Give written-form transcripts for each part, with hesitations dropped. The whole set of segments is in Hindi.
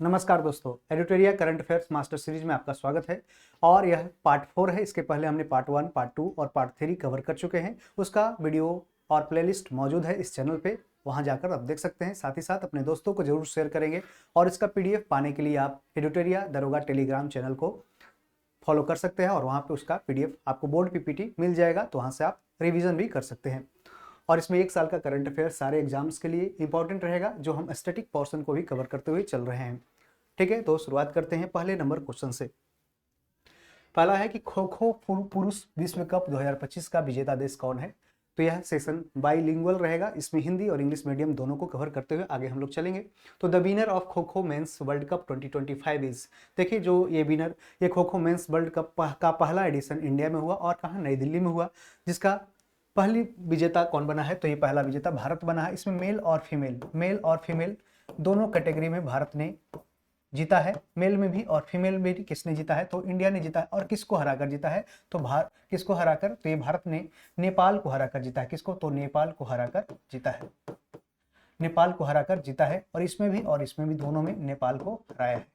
नमस्कार दोस्तों, एडिटोरिया करंट अफेयर्स मास्टर सीरीज में आपका स्वागत है। और यह पार्ट 4 है। इसके पहले हमने पार्ट 1, पार्ट 2 और पार्ट 3 कवर कर चुके हैं। उसका वीडियो और प्लेलिस्ट मौजूद है इस चैनल पे, वहां जाकर आप देख सकते हैं। साथ ही साथ अपने दोस्तों को जरूर शेयर करेंगे। और इसका पीडीएफ पाने के लिए आप एडिटोरिया दरोगा टेलीग्राम चैनल को फॉलो कर सकते हैं और वहाँ पे उसका पीडीएफ आपको बोर्ड पीपीटी मिल जाएगा, तो वहाँ से आप रिवीजन भी कर सकते हैं। और इसमें एक साल का करंट अफेयर सारे एग्जाम्स के लिए इंपॉर्टेंट रहेगा, जो हम स्टैटिक पोर्शन को भी कवर करते हुए चल रहे हैं। ठीक है, तो शुरुआत करते हैं पहले नंबर क्वेश्चन से। पहला है कि खो खो पुरुष विश्व कप 2025 का विजेता देश कौन है। तो यह सेशन बाईलिंगुअल रहेगा, इसमें हिंदी और इंग्लिश मीडियम दोनों को कवर करते हुए आगे हम लोग चलेंगे। तो the winner of kho kho mains world cup 2025 is, देखिए जो ये kho kho mains world cup का पहला एडिशन इंडिया में हुआ और कहाँ, नई दिल्ली में हुआ। जिसका पहली विजेता कौन बना है, तो ये पहला विजेता भारत बना है। इसमें मेल और फीमेल दोनों कैटेगरी में भारत ने जीता है। मेल में भी और फीमेल में भी किसने जीता है, तो इंडिया ने जीता है। और किसको हराकर जीता है, तो किसको हराकर, तो ये भारत ने नेपाल को हराकर जीता है। किसको, तो नेपाल को हराकर जीता है। नेपाल को हराकर जीता है। और इसमें भी दोनों में नेपाल को हराया है।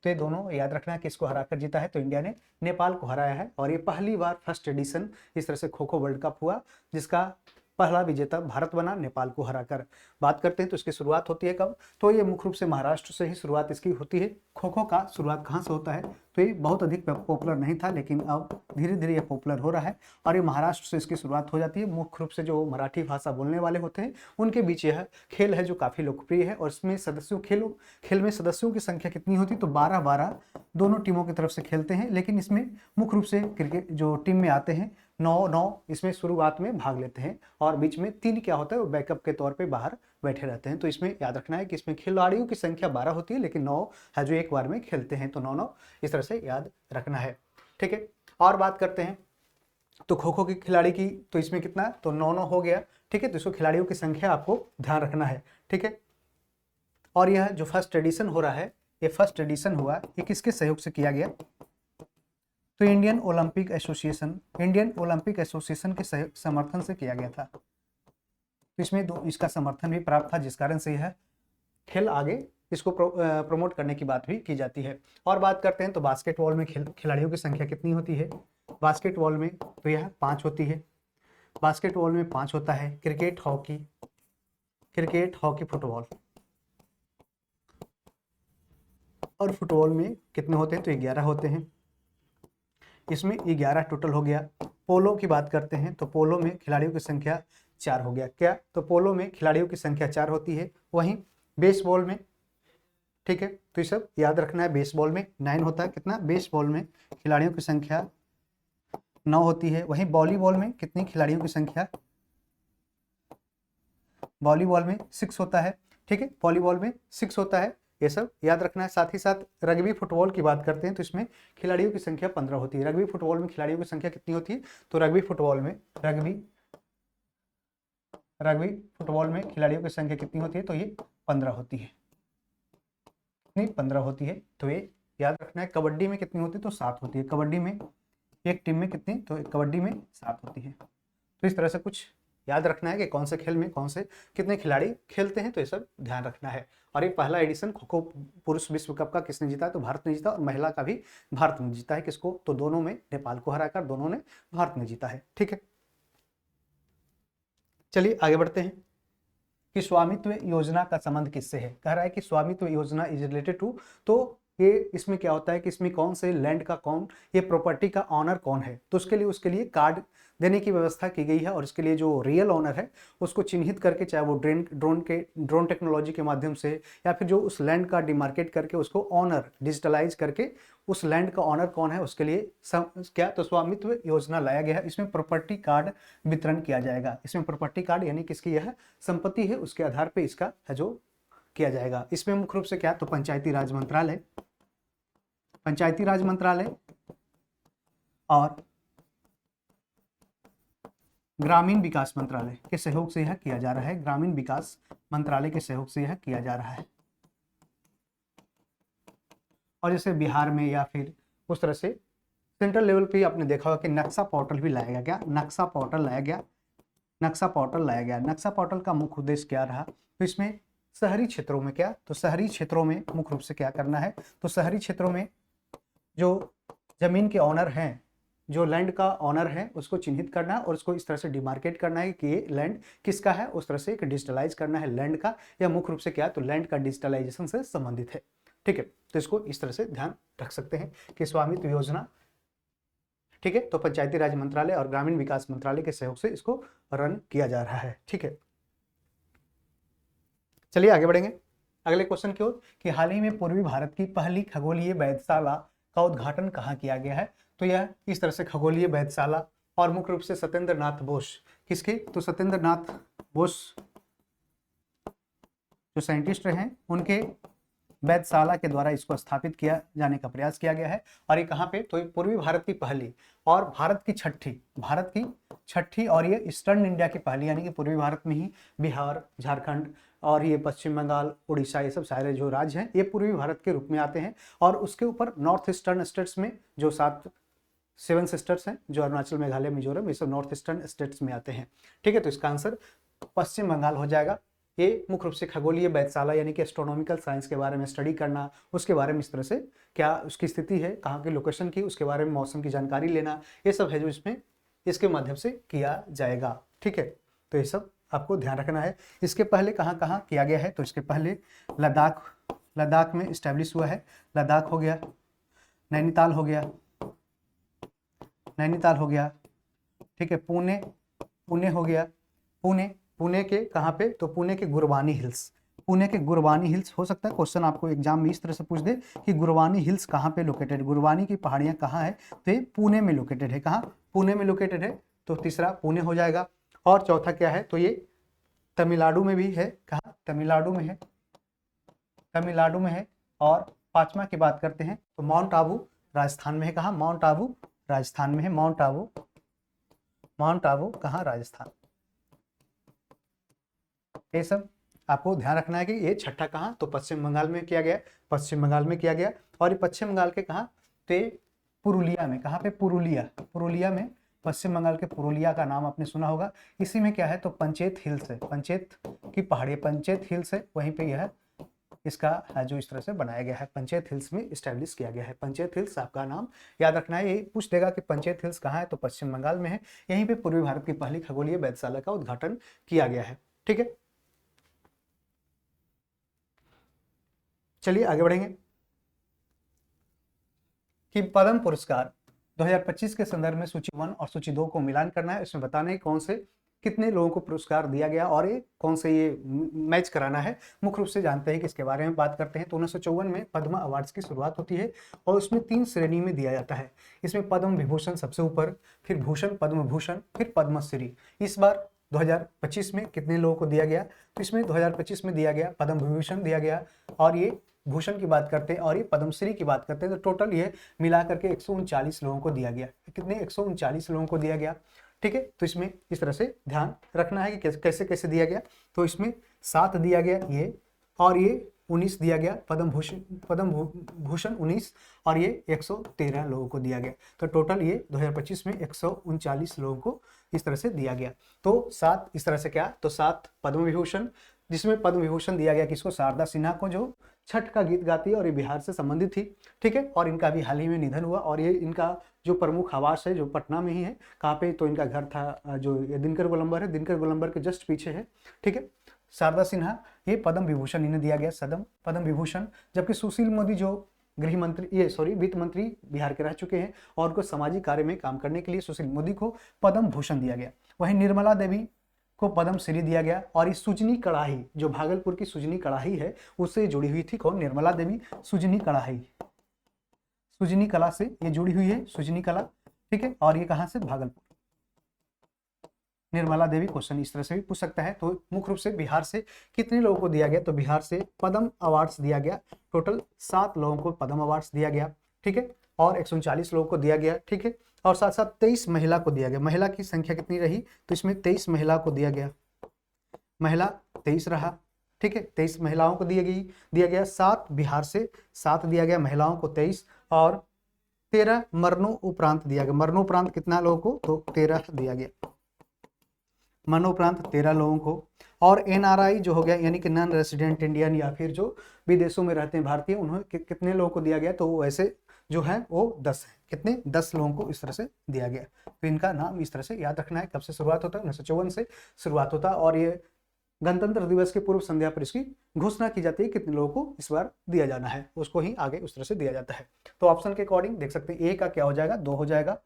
तो ये दोनों याद रखना है, किसको हराकर जीता है, तो इंडिया ने नेपाल को हराया है। और ये पहली बार फर्स्ट एडिशन इस तरह से खो खो वर्ल्ड कप हुआ, जिसका पहला विजेता भारत बना नेपाल को हराकर। बात करते हैं तो इसकी शुरुआत होती है कब, तो ये मुख्य रूप से महाराष्ट्र से ही शुरुआत इसकी होती है। खो खो का शुरुआत कहाँ से होता है, तो ये बहुत अधिक पॉपुलर नहीं था, लेकिन अब धीरे धीरे ये पॉपुलर हो रहा है। और ये महाराष्ट्र से इसकी शुरुआत हो जाती है। मुख्य रूप से जो मराठी भाषा बोलने वाले होते हैं उनके बीच यह खेल है जो काफ़ी लोकप्रिय है। और इसमें खेल में सदस्यों की संख्या कितनी होती है, तो 12-12 दोनों टीमों की तरफ से खेलते हैं। लेकिन इसमें मुख्य रूप से क्रिकेट जो टीम में आते हैं 9-9 इसमें शुरुआत में भाग लेते हैं। और बीच में 3 क्या होता है, वो बैकअप के तौर पे बाहर बैठे रहते हैं। तो इसमें याद रखना है कि इसमें खिलाड़ियों की संख्या 12 होती है, लेकिन 9 है जो एक बार में खेलते हैं। तो 9-9 इस तरह से याद रखना है। ठीक है, और बात करते हैं तो खो खो की खिलाड़ी की, तो इसमें कितना, तो 9-9 हो गया। ठीक है, तो इसको खिलाड़ियों की संख्या आपको ध्यान रखना है। ठीक है, और यह जो फर्स्ट एडिशन हो रहा है, ये फर्स्ट एडिशन हुआ, ये किसके सहयोग से किया गया, तो इंडियन ओलंपिक एसोसिएशन के समर्थन से किया गया था। तो इसमें इसका समर्थन भी प्राप्त था, जिस कारण से यह खेल आगे इसको प्रमोट करने की बात भी की जाती है। और बात करते हैं तो बास्केटबॉल में खिलाड़ियों की संख्या कितनी होती है, बास्केटबॉल में तो यह 5 होती है। बास्केटबॉल में 5 होता है। क्रिकेट, हॉकी, फुटबॉल, और फुटबॉल में कितने होते हैं, तो 11 होते हैं। इसमें 11 टोटल हो गया। पोलो की बात करते हैं तो पोलो में खिलाड़ियों की संख्या 4 हो गया। क्या, तो पोलो में खिलाड़ियों की संख्या 4 होती है। वहीं बेसबॉल में, ठीक है, तो ये सब याद रखना है। बेसबॉल में 9 होता है। कितना, बेसबॉल में खिलाड़ियों की संख्या 9 होती है। वहीं वॉलीबॉल में कितनी खिलाड़ियों की संख्या, वॉलीबॉल में 6 होता है। ठीक है, वॉलीबॉल में 6 होता है। ये सब याद रखना है। साथ ही साथ रग्बी फुटबॉल की बात करते हैं तो इसमें खिलाड़ियों की संख्या 15 होती है। रग्बी फुटबॉल में खिलाड़ियों की संख्या कितनी होती है, तो रग्बी फुटबॉल में खिलाड़ियों की संख्या कितनी होती है, तो ये 15 होती है। कितनी, 15 होती है। तो ये याद रखना है। कबड्डी में कितनी होती है, तो 7 होती है। कबड्डी में एक टीम में कितनी, तो कबड्डी में 7 होती है। तो इस तरह से कुछ याद रखना है कि कौन से खेल में कौन से कितने खिलाड़ी खेलते हैं, तो ये सब ध्यान रखना है। और ये पहला एडिशन खो खो पुरुष विश्व कप का किसने जीता, तो भारत ने जीता। और महिला का भी भारत ने जीता है। किसको, तो दोनों में नेपाल को हराकर दोनों ने भारत ने जीता है। ठीक है, चलिए आगे बढ़ते हैं कि स्वामित्व योजना का संबंध किससे है। कह रहा है कि स्वामित्व योजना इज रिलेटेड टू, तो ये इसमें क्या होता है कि इसमें कौन से लैंड का कौन, ये प्रॉपर्टी का ऑनर कौन है, तो उसके लिए कार्ड देने की व्यवस्था की गई है। और इसके लिए जो रियल ऑनर है उसको चिन्हित करके, चाहे वो ड्रोन टेक्नोलॉजी के माध्यम से, या फिर जो उस लैंड का डिमार्केट करके उसको ऑनर डिजिटलाइज करके उस लैंड का ऑनर कौन है उसके लिए क्या, तो स्वामित्व योजना लाया गया है। इसमें प्रॉपर्टी कार्ड वितरण किया जाएगा। इसमें प्रॉपर्टी कार्ड यानी किसकी यह संपत्ति है उसके आधार पर इसका है जो किया जाएगा। इसमें मुख्य रूप से क्या, तो पंचायती राज मंत्रालय और ग्रामीण विकास मंत्रालय के सहयोग से यह किया जा रहा है। ग्रामीण विकास मंत्रालय के सहयोग से यह किया जा रहा है। और जैसे बिहार में या फिर उस तरह से सेंट्रल लेवल पे आपने देखा होगा कि नक्शा पोर्टल भी लाया गया। क्या, नक्शा पोर्टल लाया गया। नक्शा पोर्टल का मुख्य उद्देश्य क्या रहा, तो इसमें शहरी क्षेत्रों में क्या, तो शहरी क्षेत्रों में मुख्य रूप से क्या करना है, तो शहरी क्षेत्रों में जो जमीन के ऑनर हैं, जो लैंड का ऑनर है, उसको चिन्हित करना है और उसको इस तरह से डिमार्केट करना है कि ये लैंड किसका है, उस तरह से एक डिजिटलाइज करना है लैंड का। यह मुख्य रूप से क्या, तो लैंड का डिजिटलाइजेशन से संबंधित है। ठीक है, तो इसको इस तरह से ध्यान रख सकते हैं कि स्वामित्व योजना, ठीक है, तो पंचायती राज मंत्रालय और ग्रामीण विकास मंत्रालय के सहयोग से इसको रन किया जा रहा है। ठीक है, चलिए आगे बढ़ेंगे अगले क्वेश्चन की ओर कि हाल ही में पूर्वी भारत की पहली खगोलीय वेधशाला का उद्घाटन कहाँ किया गया है, तो यह इस तरह से खगोलीय वेधशाला और मुख्य रूप से सत्येंद्र नाथ बोस, किसके, तो सत्येंद्र नाथ बोस जो साइंटिस्ट हैं उनके वेधशाला के द्वारा इसको स्थापित किया जाने का प्रयास किया गया है। और ये कहाँ पे, तो ये पूर्वी भारत की पहली और भारत की छठी और ये ईस्टर्न इंडिया की पहली, यानी कि पूर्वी भारत में ही बिहार, झारखंड और ये पश्चिम बंगाल, उड़ीसा, ये सब सारे जो राज्य हैं ये पूर्वी भारत के रूप में आते हैं। और उसके ऊपर नॉर्थ ईस्टर्न स्टेट्स में जो 7 सिस्टर्स हैं, जो अरुणाचल, मेघालय, मिजोरम, ये सब नॉर्थ ईस्टर्न स्टेट्स में आते हैं। ठीक है, तो इसका आंसर पश्चिम बंगाल हो जाएगा। ये मुख्य रूप से खगोलीय वेधशाला यानी कि एस्ट्रोनॉमिकल साइंस के बारे में स्टडी करना, उसके बारे में इस तरह से क्या उसकी स्थिति है, कहाँ की लोकेशन की, उसके बारे में मौसम की जानकारी लेना, ये सब है जो इसमें इसके माध्यम से किया जाएगा। ठीक है, तो ये सब आपको ध्यान रखना है। इसके पहले कहाँ कहाँ किया गया है, तो इसके पहले लद्दाख में इस्टेब्लिश हुआ है। लद्दाख हो गया, नैनीताल हो गया, ठीक है, पुणे हो गया, पुणे के कहाँ पे, तो पुणे के गुरबानी हिल्स हो सकता है क्वेश्चन आपको एग्जाम में इस तरह से पूछ दे कि गुरबानी हिल्स कहाँ पे लोकेटेड, गुरबानी की पहाड़ियाँ कहाँ है, तो ये पुणे में लोकेटेड है। कहाँ, पुणे में लोकेटेड है, तो तीसरा पुणे हो जाएगा। और चौथा क्या है, तो ये तमिलनाडु में भी है। कहाँ, तमिलनाडु में है। और पांचवा की बात करते हैं तो माउंट आबू राजस्थान में है। कहाँ, माउंट आबू राजस्थान में है। माउंट आबू कहाँ, राजस्थान। ये सब आपको ध्यान रखना है कि ये छठा कहाँ, तो पश्चिम बंगाल में किया गया। और ये पश्चिम बंगाल के कहाँ, तो ये पुरुलिया में। कहाँ पे, पुरुलिया में, पश्चिम बंगाल के पुरुलिया का नाम आपने सुना होगा। इसी में क्या है, तो पंचेत हिल्स है, पंचेत की पहाड़ी, पंचेत हिल्स है, वहीं पे यह इसका है जो इस तरह से बनाया गया है, पंचेत हिल्स में इस्टेब्लिश किया गया है। पंचेत हिल्स आपका नाम याद रखना है। ये पूछ देगा कि पंचेत हिल्स कहाँ है, तो पश्चिम बंगाल में है। यहीं पे पूर्वी भारत की पहली खगोलीय वेधशाला का उद्घाटन किया गया है। ठीक है, चलिए आगे बढ़ेंगे कि पद्म पुरस्कार 2025 के संदर्भ में सूची 1 और सूची 2 को मिलान करना है। इसमें बताना है कौन से कितने लोगों को पुरस्कार दिया गया और ये कौन से ये मैच कराना है। मुख्य रूप से जानते हैं कि इसके बारे में बात करते हैं। तो 1954 में पद्म अवार्ड्स की शुरुआत होती है और उसमें 3 श्रेणी में दिया जाता है। इसमें पद्म विभूषण सबसे ऊपर, फिर भूषण, पद्म भूषण, फिर पद्मश्री। इस बार 2025 में कितने लोगों को दिया गया, तो इसमें 2025 में दिया गया पद्म विभूषण दिया गया, और ये भूषण की बात करते हैं और ये पद्मश्री की बात करते हैं, तो टोटल ये मिला करके 139 लोगों को दिया गया। कितने, 139 लोगों को दिया गया। ठीक है, तो इसमें इस तरह से ध्यान रखना है कि कैसे कैसे दिया गया। तो इसमें 7 दिया गया ये, और ये 19 दिया गया, पद्म भूषण 19, और ये 113 लोगों को दिया गया। तो टोटल ये 2025 में 139 लोगों को इस तरह से दिया गया। तो 7 इस तरह से क्या, तो 7 पद्म विभूषण, जिसमें पद्म विभूषण दिया गया किसको, शारदा सिन्हा को, जो छठ का गीत गाती है और ये बिहार से संबंधित थी। ठीक है, और इनका भी हाल ही में निधन हुआ। और ये इनका जो प्रमुख आवास है जो पटना में ही है। कहाँ पे, तो इनका घर था जो ये दिनकर गोलंबर है, दिनकर गोलंबर के जस्ट पीछे है। ठीक है, शारदा सिन्हा, ये पद्म विभूषण इन्हें दिया गया, पद्म विभूषण। जबकि सुशील मोदी जो वित्त मंत्री बिहार के रह चुके हैं और उनको सामाजिक कार्य में काम करने के लिए सुशील मोदी को पद्म भूषण दिया गया। वहीं निर्मला देवी को पद्मश्री दिया गया। और ये सुजनी कड़ाही, जो भागलपुर की सुजनी कड़ाही है उससे जुड़ी हुई थी। कौन, निर्मला देवी, सुजनी कड़ाही, सुजनी कला से ये जुड़ी हुई है, सुजनी कला। ठीक है, और ये कहाँ से, भागलपुर। निर्मला देवी क्वेश्चन इस तरह से भी पूछ सकता है। तो मुख्य रूप से बिहार से कितने लोगों को दिया गया, तो बिहार से पद्म अवार्ड्स दिया गया। टोटल 7 लोगों को पद्म अवार्ड्स दिया गया। ठीक है, और 139 लोगों को दिया गया। ठीक है, और साथ साथ 23 महिला को दिया गया। महिला की संख्या कितनी रही, तो इसमें 23 महिला को दिया गया, महिला 23 रहा। ठीक है, 23 महिलाओं को दिया गया। 7 बिहार से 7 दिया गया महिलाओं को, 23, और 13 मरणों उपरांत दिया गया। मरणों उपरांत कितना लोगों को, तो 13 दिया गया। मरणोपरांत 13 लोगों को। और NRI जो हो गया यानी कि नॉन रेसिडेंट इंडियन या फिर जो विदेशों में रहते हैं भारतीय, उन्हें कितने लोगों को दिया गया, तो वैसे जो है वो 10 है। कितने? 10 लोगों को इस तरह से दिया गया। तो इनका नाम इस तरह से याद रखना है। कब से शुरुआत होता है? 1954 से शुरुआत होता है और ये गणतंत्र दिवस के पूर्व संध्या पर इसकी घोषणा की जाती है कितने लोगों को इस बार दिया जाना है, उसको ही आगे उस तरह से दिया जाता है। तो ऑप्शन के अकॉर्डिंग देख सकते हैं ए का क्या हो जाएगा? 2 हो जाएगा।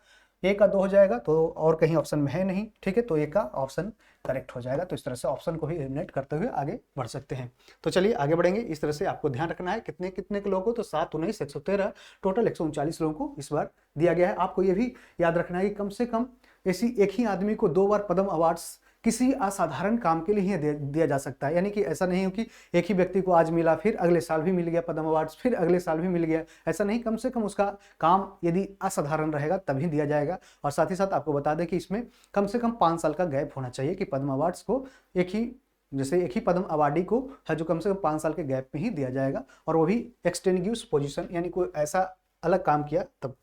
ए का 2 हो जाएगा, तो और कहीं ऑप्शन में है नहीं, ठीक है, तो ए का ऑप्शन करेक्ट हो जाएगा। तो इस तरह से ऑप्शन को ही एलिमिनेट करते हुए आगे बढ़ सकते हैं। तो चलिए आगे बढ़ेंगे। इस तरह से आपको ध्यान रखना है कितने कितने के लोगों को, तो 7 19 113 टोटल 139 लोगों को इस बार दिया गया है। आपको ये भी याद रखना है कि कम से कम ऐसी एक ही आदमी को 2 बार पद्म अवार्ड्स किसी असाधारण काम के लिए ही दिया जा सकता है। यानी कि ऐसा नहीं हो कि एक ही व्यक्ति को आज मिला, फिर अगले साल भी मिल गया पद्म अवार्ड्स, फिर अगले साल भी मिल गया, ऐसा नहीं। कम से कम उसका काम यदि असाधारण रहेगा तभी दिया जाएगा। और साथ ही साथ आपको बता दें कि इसमें कम से कम 5 साल का गैप होना चाहिए कि पद्म अवार्ड्स को जैसे एक ही पद्म अवार्डी को है जो कम से कम 5 साल के गैप में ही दिया जाएगा, और वो भी एक्सटेंग्यूस पोजीशन, यानी कोई ऐसा अलग काम किया तब।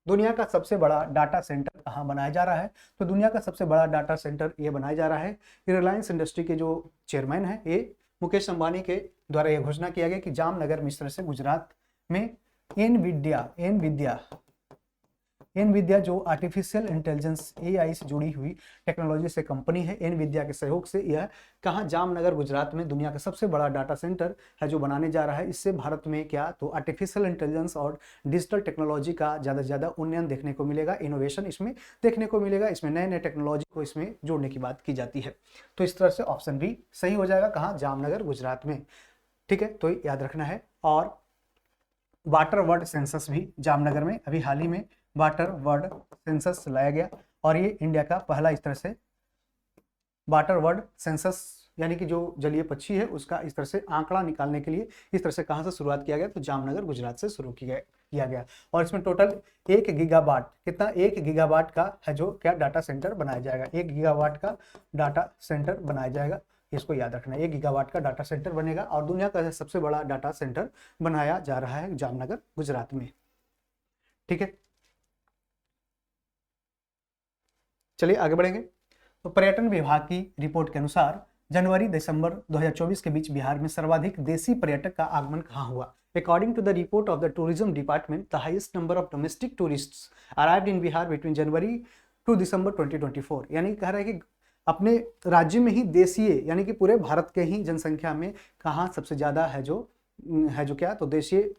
दुनिया का सबसे बड़ा डाटा सेंटर कहाँ बनाया जा रहा है? तो दुनिया का सबसे बड़ा डाटा सेंटर ये बनाया जा रहा है, रिलायंस इंडस्ट्री के जो चेयरमैन है ये मुकेश अंबानी के द्वारा यह घोषणा किया गया कि जामनगर मिश्र से गुजरात में एनविद्या जो आर्टिफिशियल इंटेलिजेंस AI से जुड़ी हुई टेक्नोलॉजी से कंपनी है, एनविद्या के सहयोग से यह कहाँ जामनगर गुजरात में दुनिया का सबसे बड़ा डाटा सेंटर है जो बनाने जा रहा है। इससे भारत में क्या, तो आर्टिफिशियल इंटेलिजेंस और डिजिटल टेक्नोलॉजी का ज़्यादा से ज़्यादा उन्नयन देखने को मिलेगा, इनोवेशन इसमें देखने को मिलेगा, इसमें नए नए टेक्नोलॉजी को इसमें जोड़ने की बात की जाती है। तो इस तरह से ऑप्शन भी सही हो जाएगा, कहाँ? जामनगर गुजरात में, ठीक है, तो याद रखना है। और वाटर वर्ल्ड सेंसस भी जामनगर में अभी हाल ही में वाटर वर्ल्ड सेंसस लाया गया, और ये इंडिया का पहला इस तरह से वाटर वर्ल्ड सेंसस यानी कि जो जलीय पक्षी है उसका इस तरह से आंकड़ा निकालने के लिए इस तरह से कहाँ से शुरुआत किया गया, तो जामनगर गुजरात से शुरू किया गया। और इसमें टोटल 1 गीगावाट, कितना? 1 गीगावाट का है जो क्या डाटा सेंटर बनाया जाएगा, 1 गीगावाट का डाटा सेंटर बनाया जाएगा, इसको याद रखना है। 1 गीगावाट का डाटा सेंटर बनेगा और दुनिया का सबसे बड़ा डाटा सेंटर बनाया जा रहा है जामनगर गुजरात में, ठीक है। चलिए आगे बढ़ेंगे। तो पर्यटन विभाग की रिपोर्ट के अनुसार जनवरी दिसंबर 2024 के बीच बिहार में सर्वाधिक देशी पर्यटक का आगमन कहाँ हुआ? According to the report of the tourism department, the highest number of domestic tourists arrived in Bihar between January to December 2024। यानी कह रहा है कि अपने राज्य में ही देशीय यानी कि पूरे भारत के ही जनसंख्या में कहाँ सबसे ज़्यादा है जो क्या, तो देशीय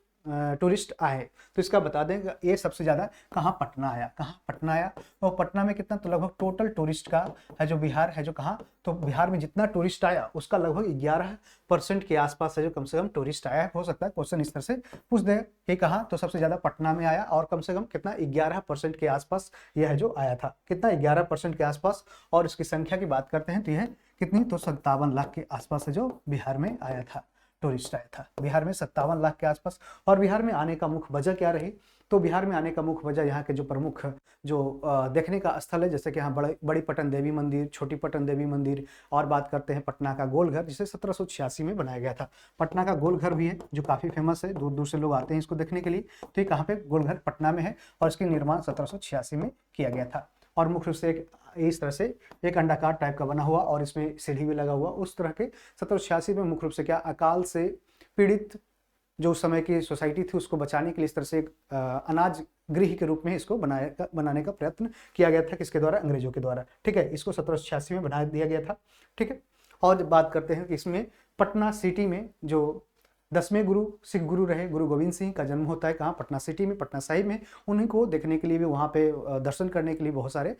टूरिस्ट आए। तो इसका बता दें ये सबसे ज़्यादा कहाँ? पटना आया। कहाँ? पटना आया। और पटना में कितना? तो लगभग टोटल टूरिस्ट का है जो बिहार है जो कहाँ, तो बिहार में जितना टूरिस्ट आया उसका लगभग 11% के आसपास है जो कम से कम टूरिस्ट आया है। हो सकता है क्वेश्चन इस तरह से पूछ दे कि कहाँ, तो सबसे ज़्यादा पटना में आया और कम से कम कितना? 11% के आसपास यह है जो आया था। कितना? 11% के आसपास। और इसकी संख्या की बात करते हैं तो यह कितनी? तो 57 लाख के आसपास है जो बिहार में आया था, टूरिस्ट आया था बिहार में 57 लाख के आसपास। और बिहार में आने का मुख्य वजह क्या रही? तो बिहार में आने का मुख्य वजह यहाँ के जो प्रमुख जो देखने का स्थल है, जैसे कि यहाँ बड़ी पटन देवी मंदिर, छोटी पटन देवी मंदिर, और बात करते हैं पटना का गोलघर जिसे 1786 में बनाया गया था। पटना का गोलघर भी है जो काफ़ी फेमस है, दूर दूर से लोग आते हैं इसको देखने के लिए। तो ये कहाँ पे? गोलघर पटना में है और इसके निर्माण 1786 में किया गया था। और मुख्य रूप से इस तरह से एक अंडाकार टाइप का बना हुआ और इसमें सीढ़ी भी लगा हुआ, उस तरह के 1786 में मुख्य रूप से क्या, अकाल से पीड़ित जो उस समय की सोसाइटी थी उसको बचाने के लिए इस तरह से एक अनाज गृह के रूप में इसको बनाने का प्रयत्न किया गया था। किसके द्वारा? अंग्रेजों के द्वारा, ठीक है। इसको 1786 में बना दिया गया था, ठीक है। और जब बात करते हैं कि इसमें पटना सिटी में जो 10वें गुरु सिख गुरु रहे गुरु गोविंद सिंह का जन्म होता है कहाँ? पटना सिटी में, पटना साहिब में। उन्हीं को देखने के लिए भी वहाँ पे दर्शन करने के लिए बहुत सारे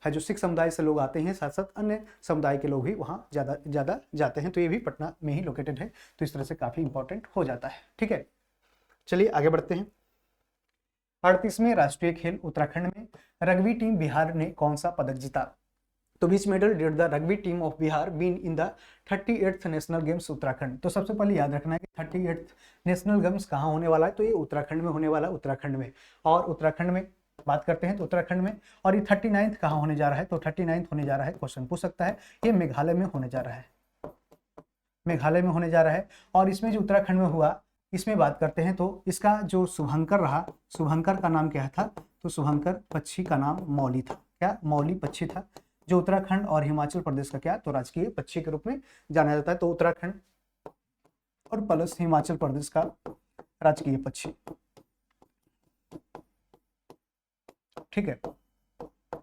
है जो सिख समुदाय से लोग आते हैं, साथ साथ अन्य समुदाय के लोग भी वहाँ ज़्यादा जाते हैं। तो ये भी पटना में ही लोकेटेड है, तो इस तरह से काफ़ी इंपॉर्टेंट हो जाता है, ठीक है। चलिए आगे बढ़ते हैं। 38वें राष्ट्रीय खेल उत्तराखंड में रग्बी टीम बिहार ने कौन सा पदक जीता? तो विच medal did the rugby team of Bihar win in the 38th national games Uttarakhand? तो सबसे पहले याद रखना है कि 38th नेशनल गेम्स कहाँ होने वाला है, तो ये उत्तराखंड में होने वाला है, उत्तराखंड में। और उत्तराखंड में बात करते हैं तो उत्तराखंड में, और ये 39th कहाँ होने जा रहा है, तो 39th होने जा रहा है, क्वेश्चन पूछ सकता है, ये मेघालय में होने जा रहा है, मेघालय में होने जा रहा है। और इसमें जो उत्तराखंड में हुआ इसमें बात करते हैं तो इसका जो शुभंकर रहा, शुभंकर का नाम क्या था, तो शुभंकर पक्षी का नाम मौली था। क्या? मौली पक्षी था जो उत्तराखंड और हिमाचल प्रदेश का क्या तो राजकीय पक्षी के रूप में जाना जाता है। तो उत्तराखंड और प्लस हिमाचल प्रदेश का राजकीय पक्षी, ठीक है। तो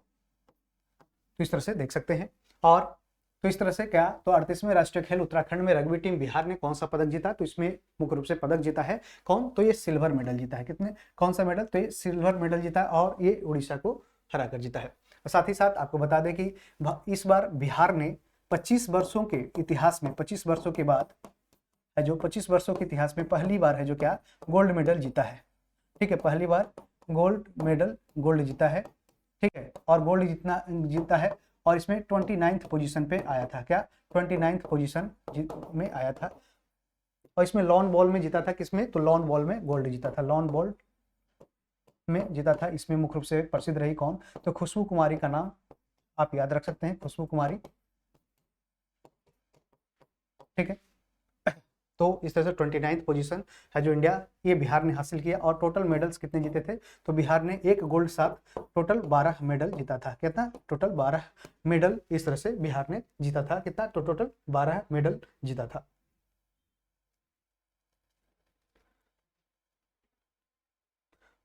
इस तरह से देख सकते हैं। और तो इस तरह से क्या तो 38वें राष्ट्रीय खेल उत्तराखंड में रग्बी टीम बिहार ने कौन सा पदक जीता, तो इसमें मुख्य रूप से पदक जीता है कौन, तो ये सिल्वर मेडल जीता है। कितने, कौन सा मेडल, तो ये सिल्वर मेडल जीता है और ये उड़ीसा को हरा कर जीता है। और साथ ही साथ आपको बता दें कि इस बार बिहार ने 25 वर्षों के इतिहास में 25 वर्षों के बाद है जो 25 वर्षों के इतिहास में पहली बार है जो क्या गोल्ड मेडल जीता है, ठीक है। पहली बार गोल्ड जीता है, ठीक है। और गोल्ड जीता है और इसमें 29th पोजीशन पे आया था, क्या 29th पोजीशन में आया था। और इसमें लॉन बॉल में जीता था, किसमें, तो लॉन बॉल में गोल्ड जीता था, लॉन बॉल में जीता था। इसमें मुख्य रूप से प्रसिद्ध रही कौन, तो खुशबू कुमारी का नाम आप याद रख सकते हैं, खुशबू कुमारी, ठीक है। तो इस तरह से 29th पोजीशन है जो इंडिया ये बिहार ने हासिल किया। और टोटल मेडल्स कितने जीते थे, तो बिहार ने 1 गोल्ड साथ टोटल 12 मेडल जीता था। कितना, टोटल 12 मेडल इस तरह से बिहार ने जीता था। कितना, तो टोटल 12 मेडल जीता था।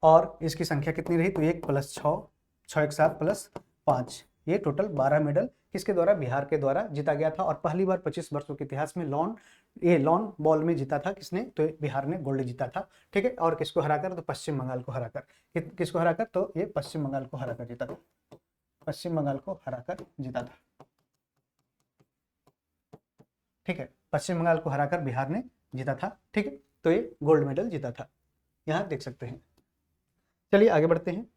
और इसकी संख्या कितनी रही, तो 1 + 6, 6 × 7 + 5, ये टोटल 12 मेडल किसके द्वारा, बिहार के द्वारा जीता गया था। और पहली बार 25 वर्षों के इतिहास में लॉन बॉल में जीता था किसने, तो बिहार ने गोल्ड जीता था, ठीक है। और किसको हराकर, तो पश्चिम बंगाल को हराकर। किसको हराकर, तो ये पश्चिम बंगाल को हराकर जीता था, पश्चिम बंगाल को हराकर जीता था, ठीक है। पश्चिम बंगाल को हराकर बिहार ने जीता था, ठीक है। तो ये गोल्ड मेडल जीता था, यहाँ देख सकते हैं। चलिए आगे बढ़ते हैं।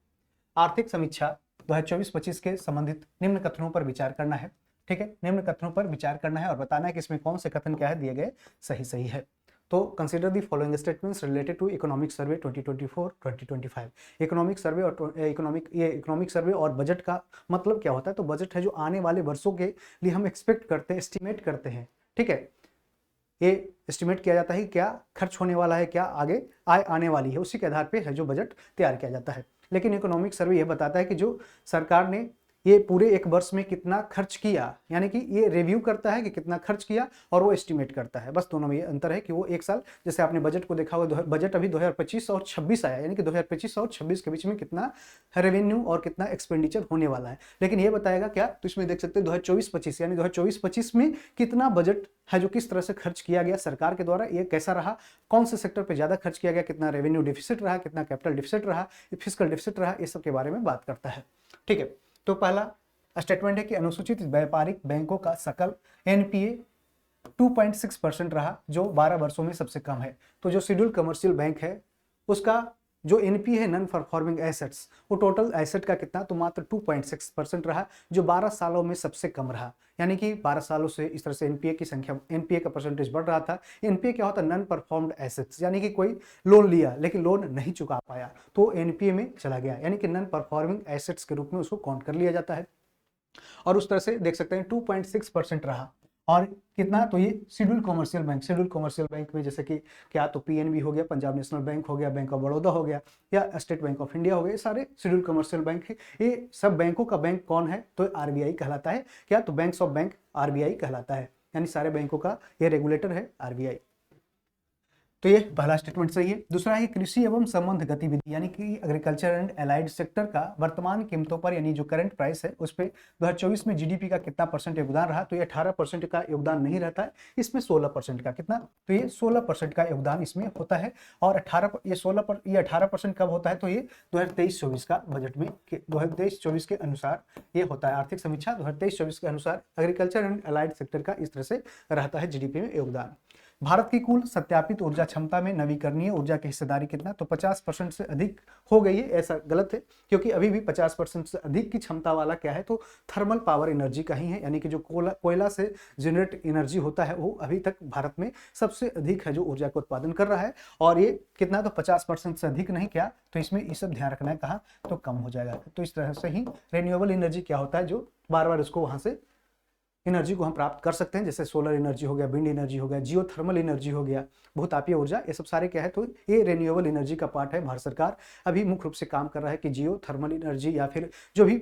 आर्थिक समीक्षा 2024-25 के संबंधित निम्न कथनों पर विचार करना है, ठीक है। निम्न कथनों पर विचार करना है और बताना है कि इसमें कौन से कथन क्या है दिए गए सही है। तो consider the following statements related to economic survey 2024-2025। Economic survey और इकोनॉमिक सर्वे और बजट का मतलब क्या होता है, तो बजट है जो आने वाले वर्षों के लिए हम एक्सपेक्ट करते हैं, एस्टिमेट करते हैं, ठीक है। ये एस्टिमेट किया जाता है कि क्या खर्च होने वाला है, क्या आगे आय आने वाली है, उसी के आधार पे है जो बजट तैयार किया जाता है। लेकिन इकोनॉमिक सर्वे यह बताता है कि जो सरकार ने ये पूरे एक वर्ष में कितना खर्च किया, यानी कि ये रिव्यू करता है कि कितना खर्च किया और वो एस्टिमेट करता है। बस दोनों में ये अंतर है कि वो एक साल, जैसे आपने बजट को देखा होगा, बजट अभी 2025 और 26 आया, यानी कि 2025 और 26 के बीच में कितना रेवेन्यू और कितना एक्सपेंडिचर होने वाला है। लेकिन ये बताएगा क्या, तो इसमें देख सकते हैं 2024-25 यानी 2024-25 में कितना बजट है जो किस तरह से खर्च किया गया सरकार के द्वारा, ये कैसा रहा, कौन से सेक्टर पे ज्यादा खर्च किया गया, कितना रेवेन्यू डिफिसिट रहा, कितना कैपिटल डिफिसिट रहा, फिस्कल डिफिसिट रहा, ये सब के बारे में बात करता है, ठीक है। तो पहला स्टेटमेंट है कि अनुसूचित व्यापारिक बैंकों का सकल एनपीए 2.6% रहा, जो 12 वर्षों में सबसे कम है। तो जो शेड्यूल कमर्शियल बैंक है उसका जो एनपीए है, नॉन परफॉर्मिंग एसेट्स, वो टोटल एसेट का कितना, तो मात्र 2.6% रहा, जो 12 सालों में सबसे कम रहा। यानी कि 12 सालों से इस तरह से एनपीए की संख्या, एनपीए का परसेंटेज बढ़ रहा था। एनपीए क्या होता है, नॉन परफॉर्म्ड एसेट्स, यानी कि कोई लोन लिया लेकिन लोन नहीं चुका पाया तो एनपीए में चला गया, यानी कि नॉन परफॉर्मिंग एसेट्स के रूप में उसको काउंट कर लिया जाता है। और उस तरह से देख सकते हैं 2.6% रहा। और कितना, तो ये शेड्यूल कमर्शियल बैंक में जैसे कि क्या, तो पीएनबी हो गया, पंजाब नेशनल बैंक हो गया, बैंक ऑफ बड़ौदा हो गया, या स्टेट बैंक ऑफ इंडिया हो गया, ये सारे शेड्यूल कमर्शियल बैंक है। ये सब बैंकों का बैंक कौन है, तो आरबीआई कहलाता है। क्या, तो बैंक्स ऑफ बैंक आरबीआई कहलाता है, यानी सारे बैंकों का ये रेगुलेटर है आरबीआई। तो ये पहला स्टेटमेंट सही है। दूसरा है कृषि एवं संबंध गतिविधि, यानी कि एग्रीकल्चर एंड एलाइड सेक्टर का वर्तमान कीमतों पर, यानी जो करंट प्राइस है उस पर 2024 में जीडीपी का कितना परसेंट योगदान रहा, तो ये 18% का योगदान नहीं रहता है, इसमें 16% का, कितना, तो ये 16% का योगदान इसमें होता है। और 18% कब होता है, तो ये 2023-24 का बजट में 2023-24 के अनुसार ये होता है। आर्थिक समीक्षा 2023-24 के अनुसार एग्रीकल्चर एंड एलाइड सेक्टर का इस तरह से रहता है जीडीपी में योगदान। भारत की कुल सत्यापित ऊर्जा क्षमता में नवीकरणीय ऊर्जा की हिस्सेदारी कितना, तो 50% से अधिक हो गई है। ऐसा गलत है, क्योंकि अभी भी 50% से अधिक की क्षमता वाला क्या है, तो थर्मल पावर एनर्जी का ही है, यानी कि जो कोयला से जनरेट एनर्जी होता है वो अभी तक भारत में सबसे अधिक है जो ऊर्जा का उत्पादन कर रहा है। और ये कितना, तो 50% से अधिक नहीं, क्या, तो इसमें ये सब ध्यान रखना है, कहा तो कम हो जाएगा। तो इस तरह से ही रिन्यूएबल एनर्जी क्या होता है, जो बार बार उसको वहां से एनर्जी को हम प्राप्त कर सकते हैं, जैसे सोलर एनर्जी हो गया, विंड एनर्जी हो गया, जियो थर्मल एनर्जी हो गया, भूतापीय ऊर्जा, ये सब सारे क्या है तो ये रिन्यूएबल एनर्जी का पार्ट है। भारत सरकार अभी मुख्य रूप से काम कर रहा है कि जियो थर्मल एनर्जी या फिर जो भी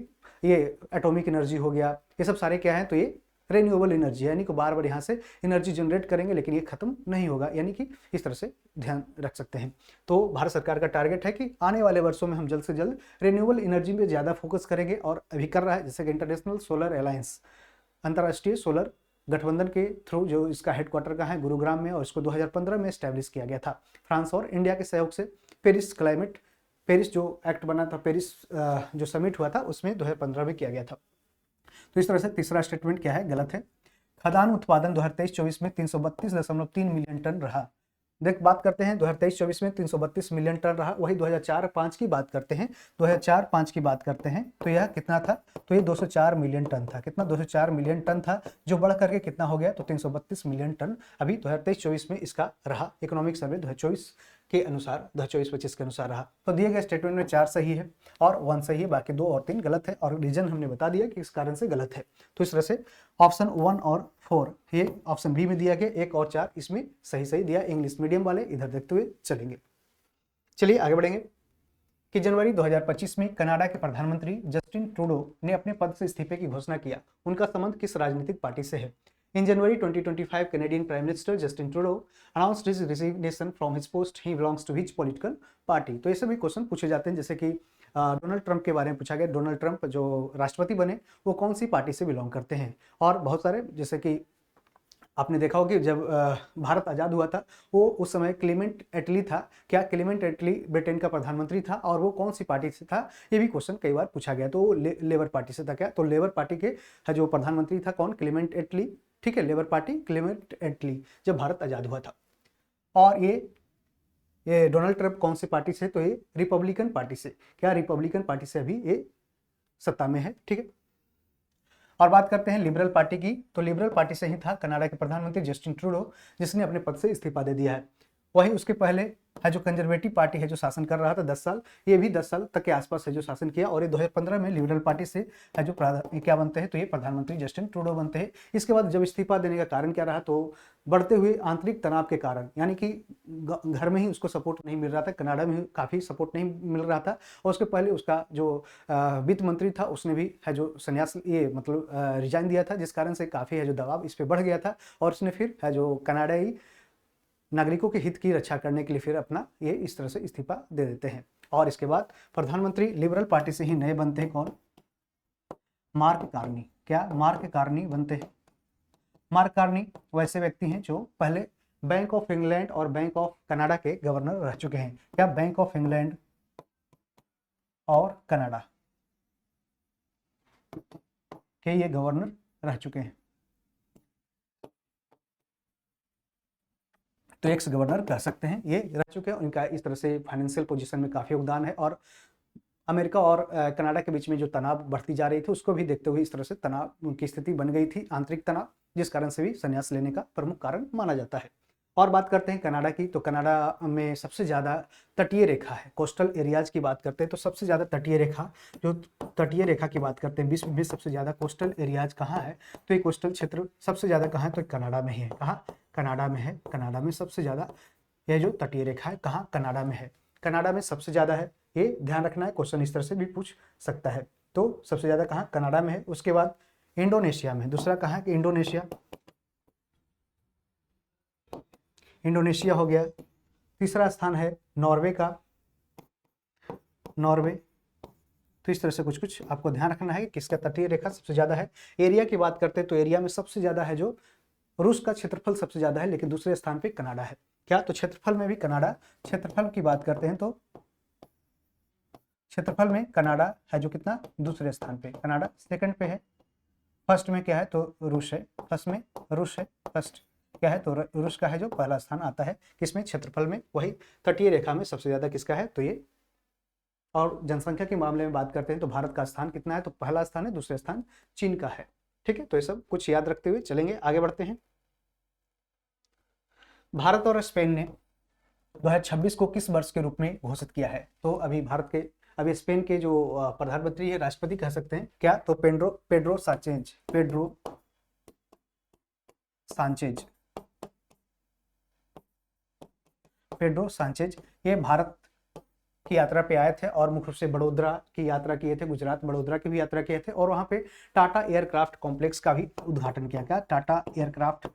ये एटॉमिक एनर्जी हो गया, ये सब सारे क्या है तो ये रिन्यूएबल एनर्जी है, यानी कि बार बार यहाँ से एनर्जी जनरेट करेंगे लेकिन ये खत्म नहीं होगा, यानी कि इस तरह से ध्यान रख सकते हैं। तो भारत सरकार का टारगेट है कि आने वाले वर्षों में हम जल्द से जल्द रिन्यूएबल एनर्जी में ज़्यादा फोकस करेंगे और अभी कर रहा है, जैसे कि इंटरनेशनल सोलर अलायंस, अंतर्राष्ट्रीय सोलर गठबंधन के थ्रू जो इसका हेडक्वार्टर का है गुरुग्राम में, और इसको 2015 में स्टैब्लिश किया गया था। फ्रांस और इंडिया के सहयोग से पेरिस जो एक्ट बना था, पेरिस जो समिट हुआ था उसमें 2015 में किया गया था। तो इस तरह से तीसरा स्टेटमेंट क्या है, गलत है। खाद्यान्न उत्पादन 2023-24 में 332.3 मिलियन टन रहा। देख बात करते हैं 2023-24 में 332 मिलियन टन रहा, वही 2004-05 की बात करते हैं, 2004-05 की बात करते हैं तो यह कितना था, तो ये 204 मिलियन टन था। कितना, 204 मिलियन टन था, जो बढ़ करके कितना हो गया तो 332 मिलियन टन अभी 2023-24 में इसका रहा। इकोनॉमिक सर्वे 2024 के अनुसार, 2024-25 के अनुसार रहा। तो दिए गए स्टेटमेंट में 4 सही है और 1 सही है, बाकी 2 और 3 गलत है, और रीजन हमने बता दिया कि इस कारण से गलत है। तो इस तरह से ऑप्शन 1 और 4 ये ऑप्शन बी में दिया गया, 1 और 4 इसमें सही सही दिया। इंग्लिश मीडियम वाले इधर देखते हुए चलेंगे। चलिए आगे बढ़ेंगे कि जनवरी 2025 में कनाडा के प्रधानमंत्री जस्टिन ट्रूडो ने अपने पद से इस्तीफे की घोषणा किया। उनका संबंध किस राजनीतिक पार्टी से है? In January 2025, Canadian Prime Minister Justin Trudeau announced his resignation from his post. He belongs to which political party? तो ऐसे भी क्वेश्चन पूछे जाते हैं, जैसे कि डोनाल्ड ट्रंप के बारे में पूछा गया। डोनाल्ड ट्रंप जो राष्ट्रपति बने वो कौन सी पार्टी से बिलोंग करते हैं? और बहुत सारे, जैसे कि आपने देखा होगा कि जब भारत आज़ाद हुआ था वो उस समय क्लेमेंट एटली था। क्या क्लेमेंट एटली ब्रिटेन का प्रधानमंत्री था और वो कौन सी पार्टी से था? ये भी क्वेश्चन कई बार पूछा गया। तो वो लेबर पार्टी से था। क्या? तो लेबर पार्टी के जो प्रधानमंत्री था कौन? क्लेमेंट एटली। ठीक है, लेबर पार्टी, क्लेमेंट एटली, जब भारत आज़ाद हुआ था। और ये डोनाल्ड ट्रंप कौन सी पार्टी से? तो ये रिपब्लिकन पार्टी से। क्या? रिपब्लिकन पार्टी से अभी ये सत्ता में है। ठीक है, और बात करते हैं लिबरल पार्टी की। तो लिबरल पार्टी से ही था कनाडा के प्रधानमंत्री जस्टिन ट्रूडो, जिसने अपने पद से इस्तीफा दे दिया है। वही उसके पहले है जो कंजर्वेटिव पार्टी है जो शासन कर रहा था 10 साल, ये भी 10 साल तक के आसपास है जो शासन किया। और ये 2015 में लिबरल पार्टी से है जो क्या बनते हैं, तो ये प्रधानमंत्री जस्टिन ट्रूडो बनते हैं। इसके बाद जब इस्तीफा देने का कारण क्या रहा, तो बढ़ते हुए आंतरिक तनाव के कारण, यानी कि घर में ही उसको सपोर्ट नहीं मिल रहा था, कनाडा में काफ़ी सपोर्ट नहीं मिल रहा था। और उसके पहले उसका जो वित्त मंत्री था उसने भी है जो संन्यास मतलब रिजाइन दिया था, जिस कारण से काफ़ी है जो दबाव इस पर बढ़ गया था। और उसने फिर है जो कनाडाई नागरिकों के हित की रक्षा करने के लिए फिर अपना ये इस तरह से इस्तीफा दे देते हैं। और इसके बाद प्रधानमंत्री लिबरल पार्टी से ही नए बनते हैं। कौन? Mark Carney. क्या? मार्क कार्नी बनते हैं। मार्क कार्नी वैसे व्यक्ति हैं जो पहले बैंक ऑफ इंग्लैंड और बैंक ऑफ कनाडा के गवर्नर रह चुके हैं। क्या? बैंक ऑफ इंग्लैंड और कनाडा के ये गवर्नर रह चुके हैं, तो एक्स गवर्नर कह सकते हैं, ये रह चुके हैं। उनका इस तरह से फाइनेंशियल पोजीशन में काफ़ी योगदान है। और अमेरिका और कनाडा के बीच में जो तनाव बढ़ती जा रही थी उसको भी देखते हुए इस तरह से तनाव की स्थिति बन गई थी, आंतरिक तनाव, जिस कारण से भी संन्यास लेने का प्रमुख कारण माना जाता है। और बात करते हैं कनाडा की। तो कनाडा में सबसे ज़्यादा तटीय रेखा है, कोस्टल एरियाज की बात करते हैं तो सबसे ज़्यादा तटीय रेखा, जो तटीय रेखा की बात करते हैं, विश्व में सबसे ज़्यादा कोस्टल एरियाज कहाँ है, तो ये कोस्टल क्षेत्र सबसे ज़्यादा कहाँ है, तो कनाडा में ही है। कहाँ? कनाडा में है। कनाडा में सबसे ज़्यादा यह जो तटीय रेखा है कहाँ? कनाडा में है। कनाडा में सबसे ज़्यादा है, ये ध्यान रखना है, क्वेश्चन इस तरह से भी पूछ सकता है। तो सबसे ज़्यादा कहाँ? कनाडा में है। उसके बाद इंडोनेशिया में, दूसरा कहाँ है कि इंडोनेशिया, इंडोनेशिया हो गया। तीसरा स्थान है नॉर्वे का, नॉर्वे। तो इस तरह से कुछ कुछ आपको ध्यान रखना है कि किसका तटीय रेखा सबसे ज़्यादा है। एरिया की बात करते हैं तो एरिया में सबसे ज़्यादा है जो रूस का क्षेत्रफल सबसे ज़्यादा है, लेकिन दूसरे स्थान पे कनाडा है। क्या? तो क्षेत्रफल में भी कनाडा, क्षेत्रफल की बात करते हैं तो क्षेत्रफल में कनाडा है जो कितना? दूसरे स्थान पे। कनाडा सेकंड पे है, फर्स्ट में क्या है तो रूस है, फर्स्ट में रूस है, फर्स्ट क्या है तो रूस का है जो पहला स्थान आता है। किसमें? क्षेत्रफल में। वही तटीय रेखा में सबसे ज़्यादा किसका है, तो ये। और जनसंख्या के मामले में बात करते हैं तो भारत का स्थान कितना है, तो पहला स्थान है, दूसरा स्थान चीन का है। ठीक है, तो ये सब कुछ याद रखते हुए चलेंगे, आगे बढ़ते हैं। भारत और स्पेन ने 2026 को किस वर्ष के रूप में घोषित किया है? तो अभी स्पेन के जो प्रधानमंत्री है, राष्ट्रपति कह सकते हैं, क्या? तो Pedro Sanchez, Pedro Sanchez. Pedro Sanchez ये भारत की यात्रा पे आए थे और मुख्य रूप से बड़ोदरा की यात्रा किए थे, गुजरात बड़ोदरा की भी यात्रा किए थे और वहां पे टाटा एयरक्राफ्ट कॉम्प्लेक्स का भी उद्घाटन किया। क्या? टाटा एयरक्राफ्ट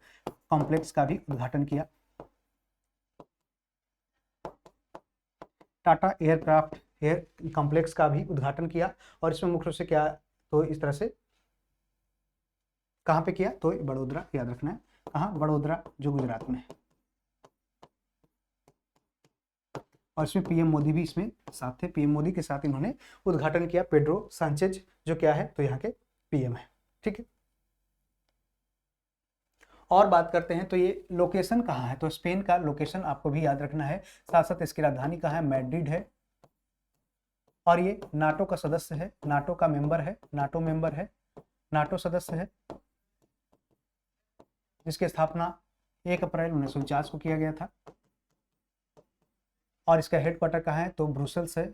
कॉम्प्लेक्स का भी उद्घाटन किया। टाटा एयरक्राफ्ट एयर कॉम्प्लेक्स का भी उद्घाटन किया और इसमें मुख्य रूप से क्या, तो इस तरह से कहाँ पे किया, तो बड़ोदरा, याद रखना है कहाँ, बड़ोदरा जो गुजरात में है। और इसमें पीएम मोदी भी इसमें साथ थे, पीएम मोदी के साथ इन्होंने उद्घाटन किया। पेड्रो सांचेज जो क्या है, तो यहाँ के पीएम है। ठीक है, और बात करते हैं तो ये लोकेशन कहाँ है, तो स्पेन का लोकेशन आपको भी याद रखना है। साथ साथ इसकी राजधानी कहाँ है, मैड्रिड है। और ये नाटो का सदस्य है, नाटो का मेंबर है, नाटो मेंबर है, नाटो सदस्य है, जिसकी स्थापना 1 अप्रैल 1949 को किया गया था। और इसका हेडक्वार्टर कहाँ है, तो ब्रुसेल्स है।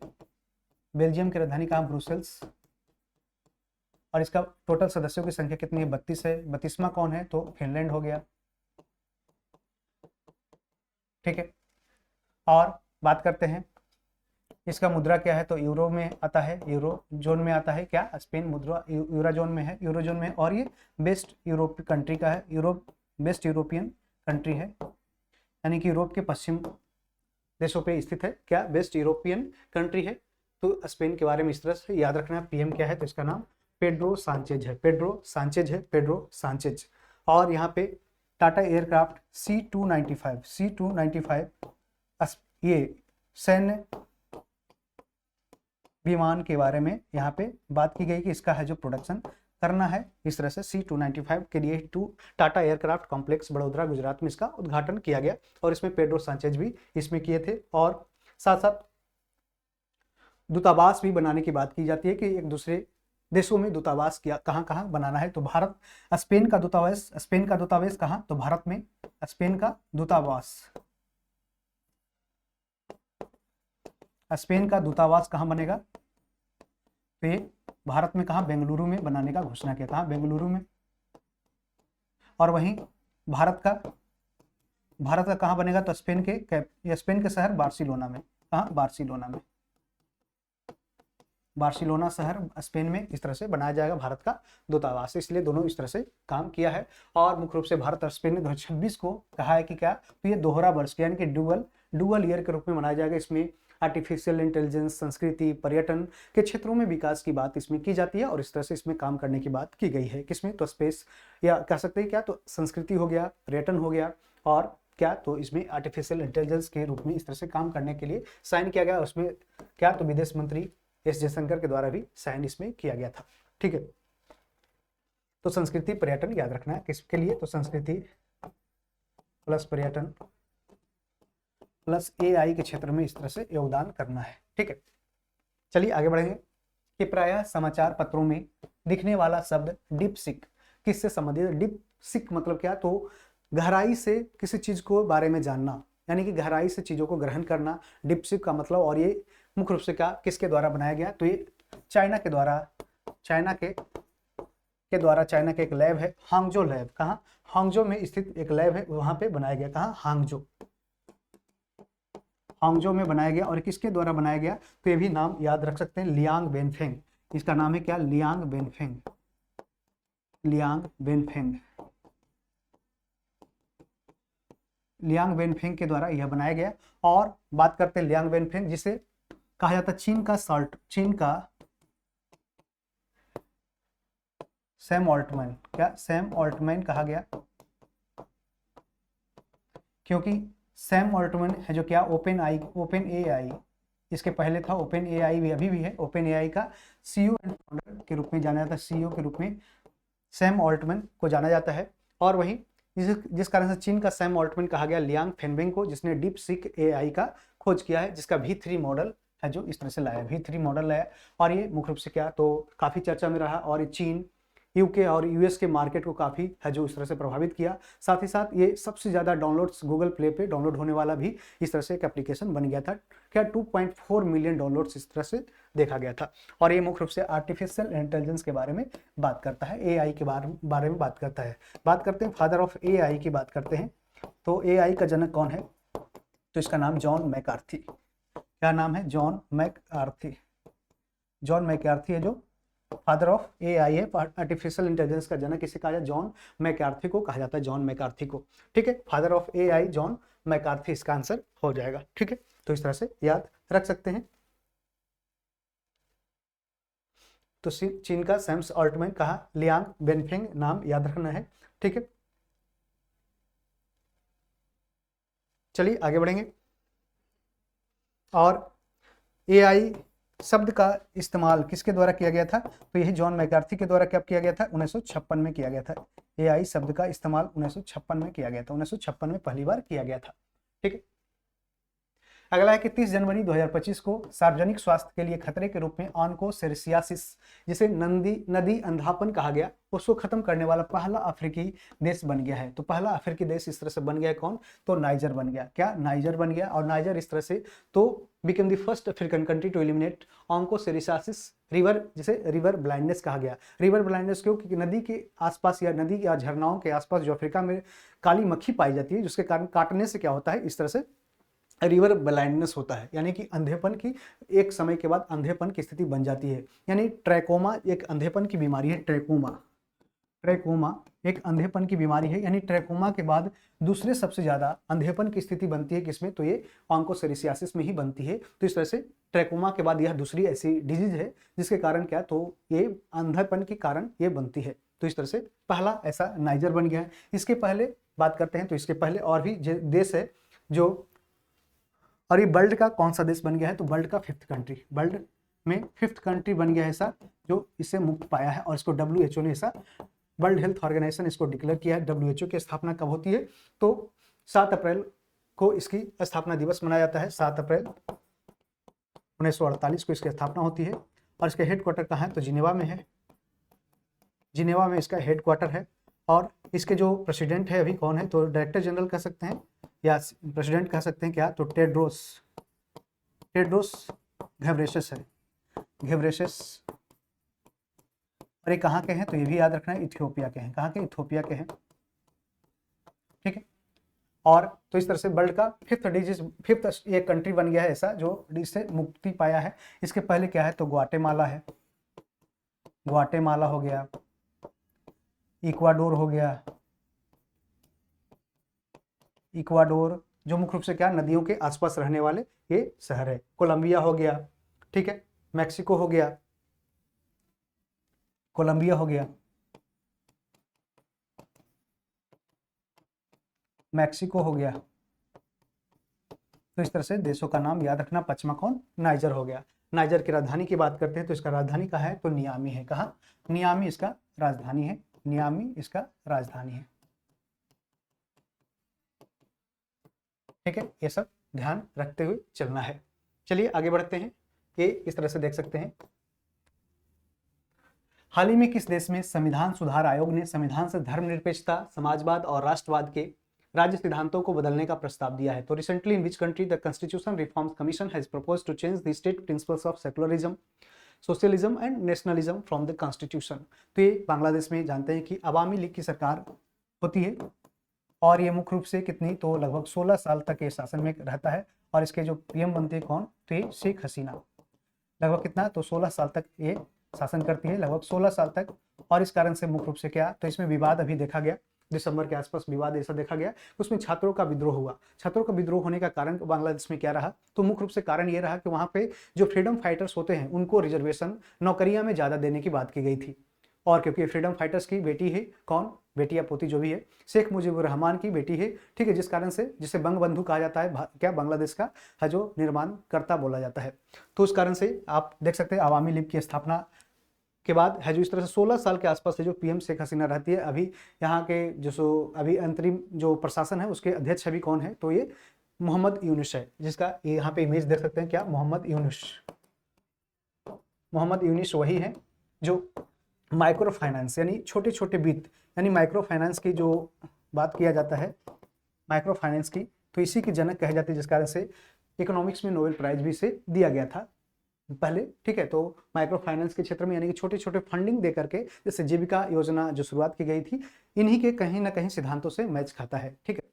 बेल्जियम की राजधानी कहाँ, ब्रुसेल्स। और इसका टोटल सदस्यों की संख्या कितनी है, 32 है। 32वां कौन है, तो फिनलैंड हो गया। ठीक है, और बात करते हैं इसका मुद्रा क्या है, तो यूरो में आता है, यूरो जोन में आता है। क्या? स्पेन मुद्रा यूरो जोन में है, यूरो जोन में। और ये बेस्ट यूरोप कंट्री का है, यूरोप बेस्ट यूरोपियन कंट्री है, यानी कि यूरोप के पश्चिम देशों पे स्थित है। क्या? बेस्ट यूरोपियन कंट्री है। तो स्पेन के बारे में इस तरह से याद रखना है। पीएम क्या है, तो इसका नाम पेड्रो सांचेज है, पेड्रो सांचेज है, पेड्रो सांचेज। और यहाँ पे टाटा एयरक्राफ्ट C295 ये सैन्य विमान के बारे में यहाँ पे बात की गई कि इसका है जो प्रोडक्शन करना है। इस तरह से C295 के लिए टाटा एयरक्राफ्ट कॉम्प्लेक्स बड़ोदरा गुजरात में इसका उद्घाटन किया गया और इसमें पेड्रो सांचेज भी इसमें किए थे। और साथ साथ दूतावास भी बनाने की बात की जाती है कि एक दूसरे देशों में दूतावास किया कहाँ कहाँ बनाना है, तो भारत स्पेन का दूतावास कहाँ, तो भारत में स्पेन का दूतावास कहाँ बनेगा, तो ये भारत में कहाँ, बेंगलुरु में बनाने का घोषणा किया। कहाँ? बेंगलुरु में। और वहीं भारत का कहाँ बनेगा, तो स्पेन के शहर बार्सिलोना में। कहाँ? बार्सिलोना शहर स्पेन में इस तरह से बनाया जाएगा भारत का दूतावास। इसलिए दोनों इस तरह से काम किया है। और मुख्य रूप से भारत और स्पेन ने 2026 को कहा है कि क्या, तो ये दोहरा वर्ष यानी कि डुअल ईयर के रूप में मनाया जाएगा। इसमें आर्टिफिशियल इंटेलिजेंस, संस्कृति, पर्यटन के क्षेत्रों में विकास की बात इसमें की जाती है और इस तरह से इसमें काम करने की बात की गई है। किसमें, तो स्पेस, या कह सकते हैं क्या, तो संस्कृति हो गया, पर्यटन हो गया, और क्या, तो इसमें आर्टिफिशियल इंटेलिजेंस के रूप में इस तरह से काम करने के लिए साइन किया गया। उसमें क्या, तो विदेश मंत्री एस जयशंकर के द्वारा भी साइन इसमें किया गया था। ठीक है, तो संस्कृति पर्यटन याद रखना है किसके लिए, तो संस्कृति प्लस पर्यटन प्लस AI के क्षेत्र में इस तरह से योगदान करना है। ठीक है, चलिए आगे बढ़ेंगे कि प्रायः समाचार पत्रों में दिखने वाला शब्द डीपसीक किससे संबंधित है। डीपसीक मतलब क्या, तो गहराई से किसी चीज को बारे में जानना, यानी कि गहराई से चीजों को ग्रहण करना, डीपसीक का मतलब। और ये मुख्य रूप से क्या, किसके द्वारा बनाया गया, तो ये चाइना के एक लैब है, हांगजो लैब। कहाँ? हांगजो में स्थित एक लैब है, वहां पे बनाया गया। कहाँ? हांगजो में बनाया गया। और किसके द्वारा बनाया गया, तो ये भी नाम याद रख सकते हैं, लियांग बेनफेंग। इसका नाम है क्या, लियांग बेनफेंग के द्वारा यह बनाया गया। और बात करते हैं लियांग बेनफेंग, जिसे कहा जाता है चीन का सैम ऑल्टमैन। क्या? सैम ऑल्टमैन कहा गया, क्योंकि सैम ऑल्टमैन है जो क्या, ओपन AI, इसके पहले था ओपन AI भी, अभी भी है। ओपन AI का CEO एंड फाउंडर के रूप में जाना जाता है, CEO के रूप में सैम ऑल्टमैन को जाना जाता है। और वहीं जिस कारण से चीन का सैम ऑल्टमैन कहा गया लियांग फेनबिंग को, जिसने डीप सीक AI का खोज किया है, जिसका V3 मॉडल है जो इस तरह से लाया, V3 मॉडल लाया। और ये मुख्य रूप से क्या, तो काफी चर्चा में रहा। और ये चीन यूके और यूएस के मार्केट को काफ़ी है जो इस तरह से प्रभावित किया। साथ ही साथ ये सबसे ज़्यादा डाउनलोड्स गूगल प्ले पे डाउनलोड होने वाला भी इस तरह से एक एप्लीकेशन बन गया था। क्या 2.4 मिलियन डाउनलोड्स इस तरह से देखा गया था। और ये मुख्य रूप से आर्टिफिशियल इंटेलिजेंस के बारे में बात करता है, एआई के बारे में बात करता है। बात करते हैं फादर ऑफ एआई की बात करते हैं, तो एआई का जनक कौन है, तो इसका नाम जॉन मैकार्थी। क्या नाम है, जॉन मैकार्थी। जॉन मैकार्थी है जो फादर ऑफ एआई है, आर्टिफिशियल इंटेलिजेंस का जनक इसे कहा जाता है, जॉन मैकार्थी को कहा जाता है, जॉन मैकार्थी को। ठीक है, father of AI John McCarthy इसका आंसर हो जाएगा। ठीक है, तो इस तरह से याद रख सकते हैं। तो चीन का सैम्स ऑल्टमैन कहा, लियांग बेनफेंग नाम याद रखना है। ठीक है, चलिए आगे बढ़ेंगे। और एआई शब्द का इस्तेमाल किसके द्वारा किया गया था, तो यही जॉन मैकार्थी के द्वारा कब किया गया था, 1956 में किया गया था। एआई शब्द का इस्तेमाल 1956 में किया गया था, 1956 में पहली बार किया गया था। ठीक है, अगला है कि 30 जनवरी 2025 को सार्वजनिक स्वास्थ्य के लिए खतरे के रूप में ऑन्कोसेरिसियासिस, जिसे नदी अंधापन कहा गया, उसको खत्म करने वाला पहला अफ्रीकी देश बन गया है। तो पहला अफ्रीकी देश इस तरह से बन गया है कौन, तो नाइजर बन गया। क्या, नाइजर बन गया। और नाइजर इस तरह से तो become the first African country to eliminate onchocerciasis river, जिसे रिवर ब्लाइंडनेस कहा गया। रिवर ब्लाइंडनेस क्यों, क्योंकि नदी के आसपास या नदी या झरनाओं के आसपास जो अफ्रीका में काली मक्खी पाई जाती है, जिसके कारण काटने से क्या होता है, इस तरह से रिवर ब्लाइंडनेस होता है, यानी कि अंधेपन की एक समय के बाद अंधेपन की स्थिति बन जाती है। यानी ट्रैकोमा एक अंधेपन की बीमारी है। ट्रैकोमा एक अंधेपन की बीमारी है, यानी ट्रैकोमा के बाद दूसरे सबसे ज्यादा अंधेपन की स्थिति बनती है किसमें, तो ये ऑन्कोसेरिसियासिस में ही बनती है। तो इस तरह से ट्रैकोमा के बाद यह दूसरी ऐसी डिजीज है जिसके कारण क्या, तो ये अंधेपन के कारण ये बनती है। तो इस तरह से पहला ऐसा नाइजर बन गया है। इसके पहले बात करते हैं, तो इसके पहले और भी देश है जो, और ये वर्ल्ड का कौन सा देश बन गया है, तो वर्ल्ड का 5th कंट्री, वर्ल्ड में 5th कंट्री बन गया है ऐसा जो इससे मुक्त पाया है। और इसको WHO ने ऐसा, वर्ल्ड हेल्थ ऑर्गेनाइजेशन इसको डिक्लेयर किया है। WHO की स्थापना कब होती है, तो 7 अप्रैल को इसकी स्थापना दिवस मनाया जाता है। 7 अप्रैल 1948 को इसकी स्थापना होती है। और इसका हेडक्वार्टर कहाँ है, तो जिनेवा में है। जिनेवा में इसका हेडक्वार्टर है। और इसके जो प्रेसिडेंट है अभी कौन है, तो डायरेक्टर जनरल कह सकते हैं या प्रेसिडेंट कह सकते हैं क्या, तो टेड्रोस घेब्रेयेसस है, घेब्रेयेसस। और ये कहाँ के हैं, तो ये भी याद रखना है, इथियोपिया के हैं। कहाँ के, इथियोपिया के हैं। ठीक है, और तो इस तरह से वर्ल्ड का 5th ये कंट्री बन गया है ऐसा जो इससे मुक्ति पाया है। इसके पहले क्या है, तो ग्वाटेमाला है, ग्वाटेमाला हो गया, इक्वाडोर हो गया, इक्वाडोर जो मुख्य रूप से क्या, नदियों के आसपास रहने वाले ये शहर है। कोलंबिया हो गया, ठीक है, मैक्सिको हो गया, कोलंबिया हो गया, मैक्सिको हो गया। तो इस तरह से देशों का नाम याद रखना। पश्चिमा कौन, नाइजर हो गया। नाइजर की राजधानी की बात करते हैं, तो इसका राजधानी कहाँ है, तो नियामी है। कहाँ, नियामी इसका राजधानी है, नियामी इसका राजधानी है। ठीक है, ये सब ध्यान रखते हुए चलना है। चलिए आगे बढ़ते हैं। ये इस तरह से देख सकते हैं, हाल ही में किस देश में संविधान सुधार आयोग ने संविधान से धर्मनिरपेक्षता, समाजवाद और राष्ट्रवाद के राज्य सिद्धांतों को बदलने का प्रस्ताव दिया है। तो recently in which country the constitution reforms commission has proposed to change the state principles of secularism, socialism and nationalism from the constitution. तो ये बांग्लादेश में जानते हैं कि अवामी लीग की सरकार होती है और ये मुख्य रूप से कितनी, तो लगभग 16 साल तक ये शासन में रहता है। और इसके जो पीएम बनते हैं कौन, तो ये शेख हसीना। लगभग कितना, तो 16 साल तक ये शासन करती है, लगभग 16 साल तक। और इस कारण से मुख्य रूप से क्या, तो इसमें विवाद अभी देखा गया, दिसंबर के आसपास विवाद ऐसा देखा गया, उसमें छात्रों का विद्रोह हुआ। छात्रों का विद्रोह होने का कारण बांग्लादेश में क्या रहा, तो मुख्य रूप से कारण ये रहा कि वहाँ पे जो फ्रीडम फाइटर्स होते हैं उनको रिजर्वेशन नौकरियां में ज़्यादा देने की बात की गई थी। और क्योंकि फ्रीडम फाइटर्स की बेटी है कौन, बेटी या पोती जो भी है, शेख मुजीबुर रहमान की बेटी है। ठीक है, जिस कारण से जिसे बंगबंधु कहा जाता है, क्या बांग्लादेश का है जो निर्माणकर्ता बोला जाता है। तो उस कारण से आप देख सकते हैं अवामी लीग की स्थापना के बाद है जो इस तरह से 16 साल के आसपास से जो पीएम शेख हसीना रहती है। अभी यहाँ के जो अभी अंतरिम जो प्रशासन है उसके अध्यक्ष अभी कौन है, तो ये मोहम्मद यूनुस है, जिसका यहाँ पे इमेज देख सकते हैं, क्या मोहम्मद यूनुस। मोहम्मद यूनुस वही है जो माइक्रो फाइनेंस यानी छोटे छोटे वित्त, यानी माइक्रो फाइनेंस की जो बात किया जाता है माइक्रो फाइनेंस की, तो इसी की जनक कहे जाते हैं, जिस कारण से इकोनॉमिक्स में नोबेल प्राइज भी इसे दिया गया था पहले। ठीक है, तो माइक्रो फाइनेंस के क्षेत्र में यानी कि छोटे छोटे फंडिंग दे करके, जैसे जीविका योजना जो शुरुआत की गई थी, इन्हीं के कहीं ना कहीं सिद्धांतों से मैच खाता है। ठीक है,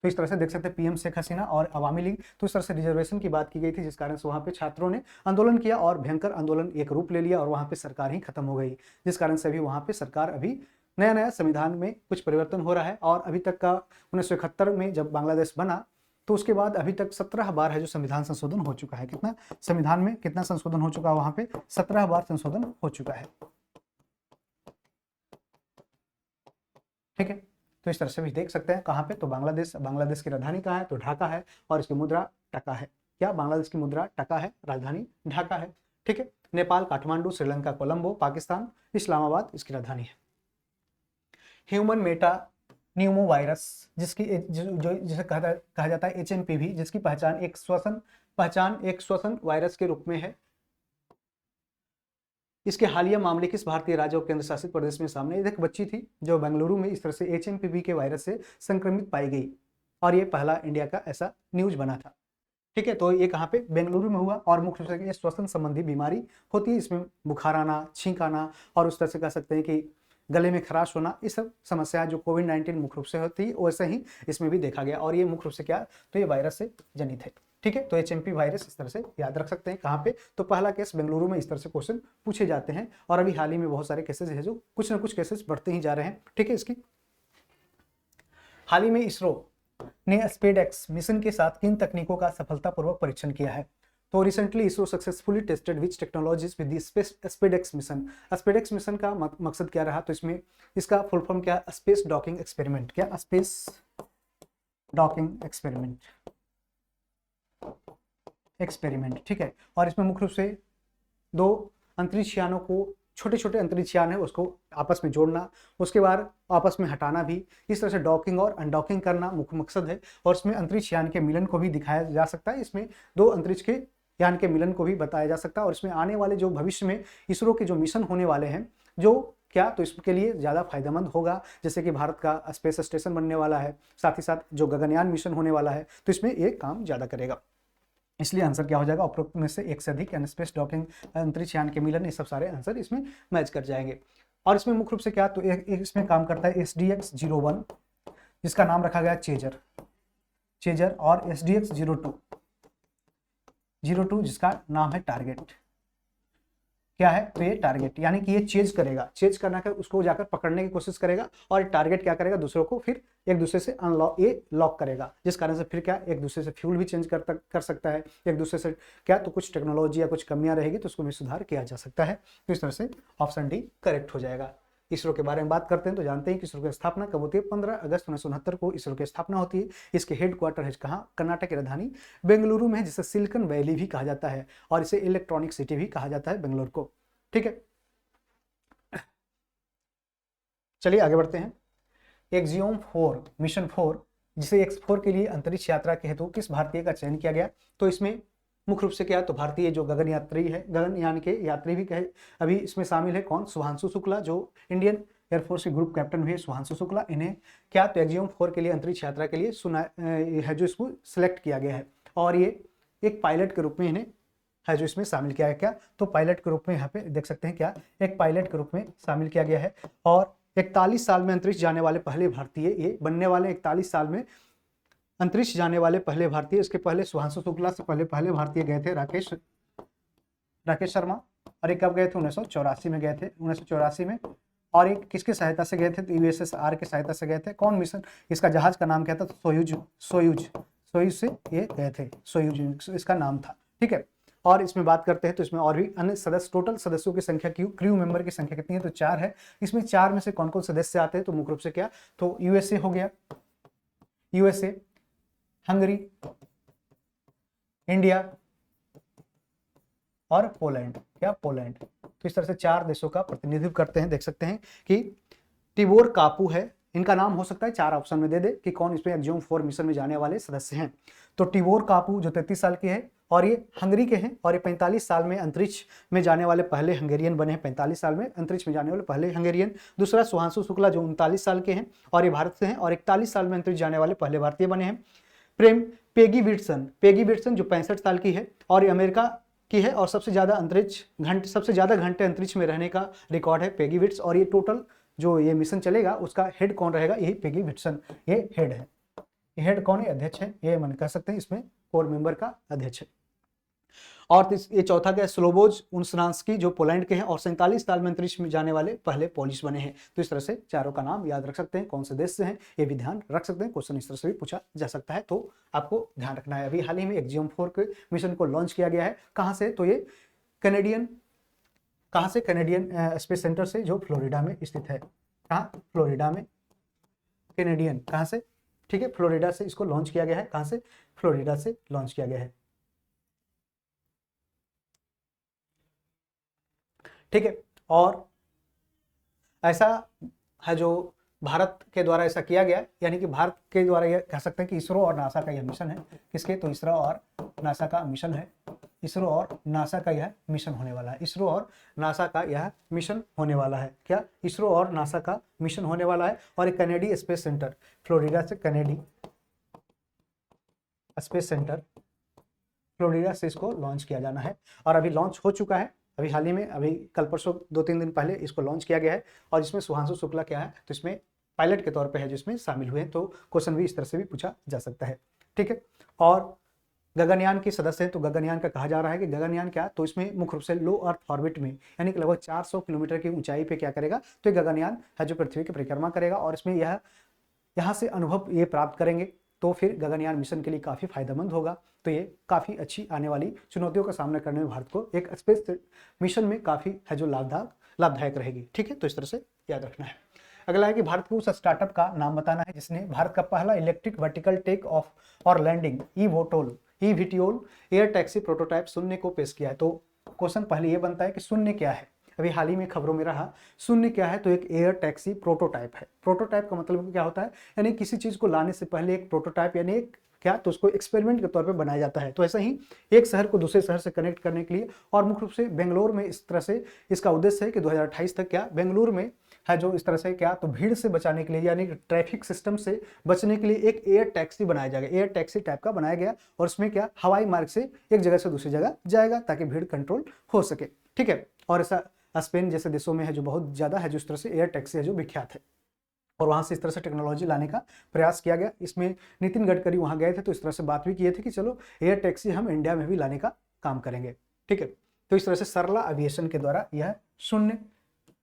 तो इस तरह से देख सकते हैं पीएम शेख हसीना और अवामी लीग, तो इस तरह से रिजर्वेशन की बात की गई थी, जिस कारण से वहाँ पे छात्रों ने आंदोलन किया और भयंकर आंदोलन एक रूप ले लिया और वहाँ पे सरकार ही खत्म हो गई, जिस कारण से अभी वहाँ पे सरकार अभी नया नया संविधान में कुछ परिवर्तन हो रहा है। और अभी तक का 1971 में जब बांग्लादेश बना, तो उसके बाद अभी तक 17 बार है जो संविधान संशोधन हो चुका है। कितना संविधान में कितना संशोधन हो चुका है, वहाँ पे 17 बार संशोधन हो चुका है। ठीक है, तो इस तरह से भी देख सकते हैं कहाँ पे, तो बांग्लादेश की राजधानी कहाँ है, तो ढाका है, और इसकी मुद्रा टका है। क्या बांग्लादेश की मुद्रा टका है, राजधानी ढाका है। ठीक है, नेपाल काठमांडू, श्रीलंका कोलंबो, पाकिस्तान इस्लामाबाद इसकी राजधानी है। ह्यूमन मेटा न्यूमो वायरस, जिसे कहा जाता है HMPV, जिसकी पहचान एक श्वसन वायरस के रूप में है। इसके हालिया मामले किस भारतीय राज्य और केंद्र शासित प्रदेश में सामने? एक बच्ची थी जो बेंगलुरु में इस तरह से HMPV के वायरस से संक्रमित पाई गई, और ये पहला इंडिया का ऐसा न्यूज बना था। ठीक है, तो ये कहाँ पे, बेंगलुरु में हुआ, और मुख्य रूप से ये श्वसन संबंधी बीमारी होती है। इसमें बुखार आना, छींक आना, और उस तरह से कह सकते हैं कि गले में खराश होना, ये सब समस्या जो कोविड-19 मुख्य रूप से होती है, वैसे ही इसमें भी देखा गया, और ये मुख्य रूप से क्या, तो ये वायरस से जनित है। ठीक है, तो HMP वायरस इस तरह से याद रख सकते हैं कहाँ पे, तो पहला केस बेंगलुरु में इस तरह से क्वेश्चन पूछे जाते हैं, और अभी हाल ही में बहुत सारे केसेस है जो कुछ ना कुछ केसेस बढ़ते ही जा रहे हैं। ठीक है, इसकी हाल ही में इसरो ने स्पेडएक्स मिशन के साथ किन तकनीकों का सफलतापूर्वक परीक्षण किया है? तो recently ISRO successfully tested which technologies with the SpaDeX mission. SpaDeX mission का मकसद क्या रहा, तो इसमें इसका फुल फॉर्म क्या, स्पेस डॉकिंग एक्सपेरिमेंट। क्या, स्पेस डॉकिंग एक्सपेरिमेंट। ठीक है, और इसमें मुख्य रूप से दो अंतरिक्ष यानों को, छोटे छोटे अंतरिक्ष यान है उसको आपस में जोड़ना, उसके बाद आपस में हटाना भी, इस तरह से डॉकिंग और अनडॉकिंग करना मुख्य मकसद है। और इसमें अंतरिक्ष यान के मिलन को भी दिखाया जा सकता है, इसमें दो अंतरिक्ष के यान के मिलन को भी बताया जा सकता है। और इसमें आने वाले जो भविष्य में इसरो के जो मिशन होने वाले हैं, जो क्या, तो इसके लिए ज़्यादा फायदेमंद होगा, जैसे कि भारत का स्पेस स्टेशन बनने वाला है, साथ ही साथ जो गगनयान मिशन होने वाला है, तो इसमें ये काम ज़्यादा करेगा। इसलिए आंसर क्या हो जाएगा, उपरोक्त में से एक से अधिक, यानी स्पेस डॉकिंग, अंतरिक्ष यान के मिलन, ये सब सारे आंसर इसमें मैच कर जाएंगे। और इसमें मुख्य रूप से क्या, तो एक इसमें काम करता है SDX-01, जिसका नाम रखा गया चेजर, और SDX-02 जिसका नाम है टारगेट। क्या है, तो ये टारगेट, यानी कि ये चेज करना कर उसको जाकर पकड़ने की कोशिश करेगा, और टारगेट क्या करेगा, दूसरों को फिर एक दूसरे से लॉक करेगा, जिस कारण से फिर क्या, एक दूसरे से फ्यूल भी चेंज कर सकता है, एक दूसरे से क्या, तो कुछ टेक्नोलॉजी या कुछ कमियां रहेगी तो उसको भी सुधार किया जा सकता है। तो इस तरह से ऑप्शन डी करेक्ट हो जाएगा। इसरो के बारे में बात करते हैं तो जानते हैं कि इसरो की स्थापना कब होती है, 15 अगस्त 1969 को इसरो की स्थापना होती है। इसके हेडक्वार्टर है कहाँ, कर्नाटक की राजधानी बेंगलुरु में है, जिसे सिलिकॉन वैली भी कहा जाता है, और इसे इलेक्ट्रॉनिक सिटी भी कहा जाता है बेंगलुरु को। ठीक है, चलिए आगे बढ़ते हैं। एक्सियोम 4 मिशन 4, जिसे X4 के लिए अंतरिक्ष यात्रा के हेतु किस भारतीय का चयन किया गया? तो इसमें मुख्य रूप से क्या है, तो भारतीय जो गगनयान के यात्री भी कहे अभी इसमें शामिल है। कौन, शुभांशु शुक्ला, जो इंडियन एयरफोर्स के ग्रुप कैप्टन हुए शुभांशु शुक्ला, इन्हें क्या, तो एक्सियोम 4 के लिए अंतरिक्ष यात्रा के लिए सुना है जो इसको सिलेक्ट किया गया है, और ये एक पायलट के रूप में इन्हें है जो इसमें शामिल किया गया। क्या, तो पायलट के रूप में यहाँ पे देख सकते हैं, क्या, एक पायलट के रूप में शामिल किया गया है। और 41 साल में अंतरिक्ष जाने वाले पहले भारतीय ये बनने वाले, 41 साल में अंतरिक्ष जाने वाले पहले भारतीय। इसके पहले शुभांशु शुक्ला से पहले भारतीय गए थे राकेश शर्मा, और एक कब गए थे, 1984 में गए थे, 1984 में। और एक किसके सहायता से गए थे, तो USSR के सहायता से गए थे। कौन मिशन, इसका जहाज का नाम क्या था, सोयूज से ये गए थे, सोयूज इसका नाम था। ठीक है, और इसमें बात करते हैं तो इसमें और भी अन्य सदस्य, टोटल सदस्यों की संख्या, क्रू मेंबर की संख्या कितनी है, तो 4 है। इसमें 4 में से कौन कौन सदस्य आते हैं, तो मुख्य रूप से क्या, तो USA हो गया, USA, हंगरी, इंडिया और पोलैंड। क्या, पोलैंड। तो इस तरह से 4 देशों का प्रतिनिधित्व करते हैं। देख सकते हैं कि टिबोर कापू है इनका नाम हो सकता है 4 ऑप्शन में दे दे कि कौन इसमें एक्जियोम 4 मिशन में जाने वाले सदस्य हैं। तो टिबोर कापू जो 33 साल के हैं और ये हंगरी के हैं और ये 45 साल में अंतरिक्ष में जाने वाले पहले हंगेरियन बने हैं, 45 साल में अंतरिक्ष में जाने वाले पहले हंगेरियन। दूसरा सुहांशु शुक्ला जो 39 साल के हैं और ये भारत से हैं और 41 साल में अंतरिक्ष जाने वाले पहले भारतीय बने हैं। पेगी विट्सन जो 65 साल की है और ये अमेरिका की है और सबसे ज्यादा घंटे अंतरिक्ष में रहने का रिकॉर्ड है पेगी विट्स। और ये टोटल जो ये मिशन चलेगा उसका हेड कौन रहेगा, यही पेगी विट्सन ये हेड है। ये हेड कौन है, अध्यक्ष है, ये मन कह सकते हैं, इसमें कोर मेंबर का अध्यक्ष है। और ये चौथा क्या, स्लोबोज उनस्नांस्की जो पोलैंड के हैं और 47 साल में अंतरिक्ष में जाने वाले पहले पोलिश बने हैं। तो इस तरह से चारों का नाम याद रख सकते हैं, कौन से देश से हैं ये भी ध्यान रख सकते हैं, क्वेश्चन इस तरह से भी पूछा जा सकता है, तो आपको ध्यान रखना है। अभी हाल ही में एक्जियोम 4 के मिशन को लॉन्च किया गया है, कहाँ से, तो ये कैनेडियन स्पेस सेंटर से जो फ्लोरिडा में स्थित है। कहाँ, फ्लोरिडा में, कैनेडियन कहाँ से, ठीक है, फ्लोरिडा से इसको लॉन्च किया गया है। कहाँ से, फ्लोरिडा से लॉन्च किया गया है, ठीक है। और ऐसा है जो भारत के द्वारा ऐसा किया गया, यानी कि भारत के द्वारा यह कह सकते हैं कि इसरो और नासा का यह मिशन है। किसके, तो इसरो और नासा का मिशन है। इसरो और नासा का यह मिशन होने वाला है। इसरो और नासा का यह मिशन होने वाला है। क्या, इसरो और नासा का मिशन होने वाला है। और एक कैनेडी स्पेस सेंटर, फ्लोरिडा से कैनेडी स्पेस सेंटर फ्लोरिडा से इसको लॉन्च किया जाना है और अभी लॉन्च हो चुका है। अभी हाल ही में, अभी कल परसों 2-3 दिन पहले इसको लॉन्च किया गया है। और इसमें सुहांशु शुक्ला क्या है, तो इसमें पायलट के तौर पे है जिसमें शामिल हुए हैं। तो क्वेश्चन भी इस तरह से भी पूछा जा सकता है, ठीक है। और गगनयान के सदस्य हैं, तो गगनयान का कहा जा रहा है कि गगनयान क्या, तो इसमें मुख्य रूप से लो अर्थ ऑर्बिट में, यानी कि लगभग 400 किलोमीटर की ऊंचाई पे क्या करेगा, तो ये गगनयान है जो पृथ्वी की परिक्रमा करेगा और इसमें यह यहाँ से अनुभव ये प्राप्त करेंगे, तो फिर गगनयान मिशन के लिए काफ़ी फायदेमंद होगा। तो ये काफ़ी अच्छी आने वाली चुनौतियों का सामना करने में भारत को एक स्पेस मिशन में काफ़ी है जो लाभदायक रहेगी, ठीक है। तो इस तरह से याद रखना है। अगला है कि भारत को उस स्टार्टअप का नाम बताना है जिसने भारत का पहला इलेक्ट्रिक वर्टिकल टेक ऑफ और लैंडिंग ईवीटीओल एयर टैक्सी प्रोटोटाइप शून्य को पेश किया है। तो क्वेश्चन पहले ये बनता है कि शून्य क्या है। अभी हाल ही में खबरों में रहा शून्य क्या है, तो एक एयर टैक्सी प्रोटोटाइप है। प्रोटोटाइप का मतलब क्या होता है, यानी किसी चीज को लाने से पहले एक प्रोटोटाइप यानी एक क्या, तो उसको एक्सपेरिमेंट के तौर पे बनाया जाता है। तो ऐसा ही एक शहर को दूसरे शहर से कनेक्ट करने के लिए, और मुख्य रूप से बेंगलोर में इस तरह से इसका उद्देश्य है कि 2028 तक क्या बेंगलुरु में है जो इस तरह से क्या, तो भीड़ से बचाने के लिए यानी ट्रैफिक सिस्टम से बचने के लिए एक एयर टैक्सी बनाया जाएगा। एयर टैक्सी टाइप का बनाया गया और उसमें क्या हवाई मार्ग से एक जगह से दूसरी जगह जाएगा ताकि भीड़ कंट्रोल हो सके, ठीक है। और ऐसा स्पेन जैसे देशों में है जो बहुत ज्यादा है जो इस तरह से एयर टैक्सी है जो विख्यात है और वहां से इस तरह से टेक्नोलॉजी लाने का प्रयास किया गया। इसमें नितिन गडकरी वहां गए थे तो इस तरह से बात भी किए थे कि चलो एयर टैक्सी हम इंडिया में भी लाने का काम करेंगे, ठीक है। तो इस तरह से सरला एविएशन के द्वारा यह शून्य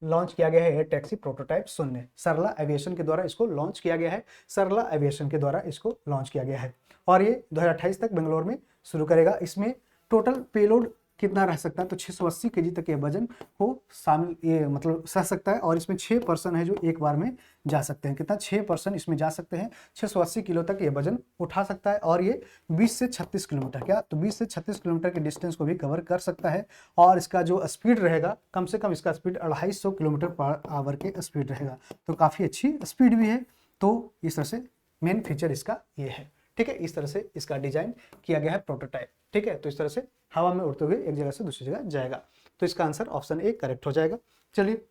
लॉन्च किया गया है, एयर टैक्सी प्रोटोटाइप शून्य सरला एविएशन के द्वारा इसको लॉन्च किया गया है। सरला एविएशन के द्वारा इसको लॉन्च किया गया है और ये 2028 तक बेंगलोर में शुरू करेगा। इसमें टोटल पेलोड कितना रह सकता है, तो 680 केजी तक ये वजन को शामिल ये मतलब सह सकता है और इसमें 6 पर्सन है जो एक बार में जा सकते हैं। कितना, 6 पर्सन इसमें जा सकते हैं। 680 किलो तक ये वजन उठा सकता है और ये 20 से 36 किलोमीटर क्या, तो 20 से 36 किलोमीटर के डिस्टेंस को भी कवर कर सकता है। और इसका जो स्पीड रहेगा कम से कम इसका स्पीड 250 किलोमीटर पर आवर के स्पीड रहेगा, तो काफ़ी अच्छी स्पीड भी है। तो इस तरह से मेन फीचर इसका ये है, ठीक है। इस तरह से इसका डिजाइन किया गया है प्रोटोटाइप, ठीक है। तो इस तरह से हवा में उड़ते हुए एक जगह से दूसरी जगह जाएगा। तो इसका आंसर ऑप्शन ए करेक्ट हो जाएगा। चलिए,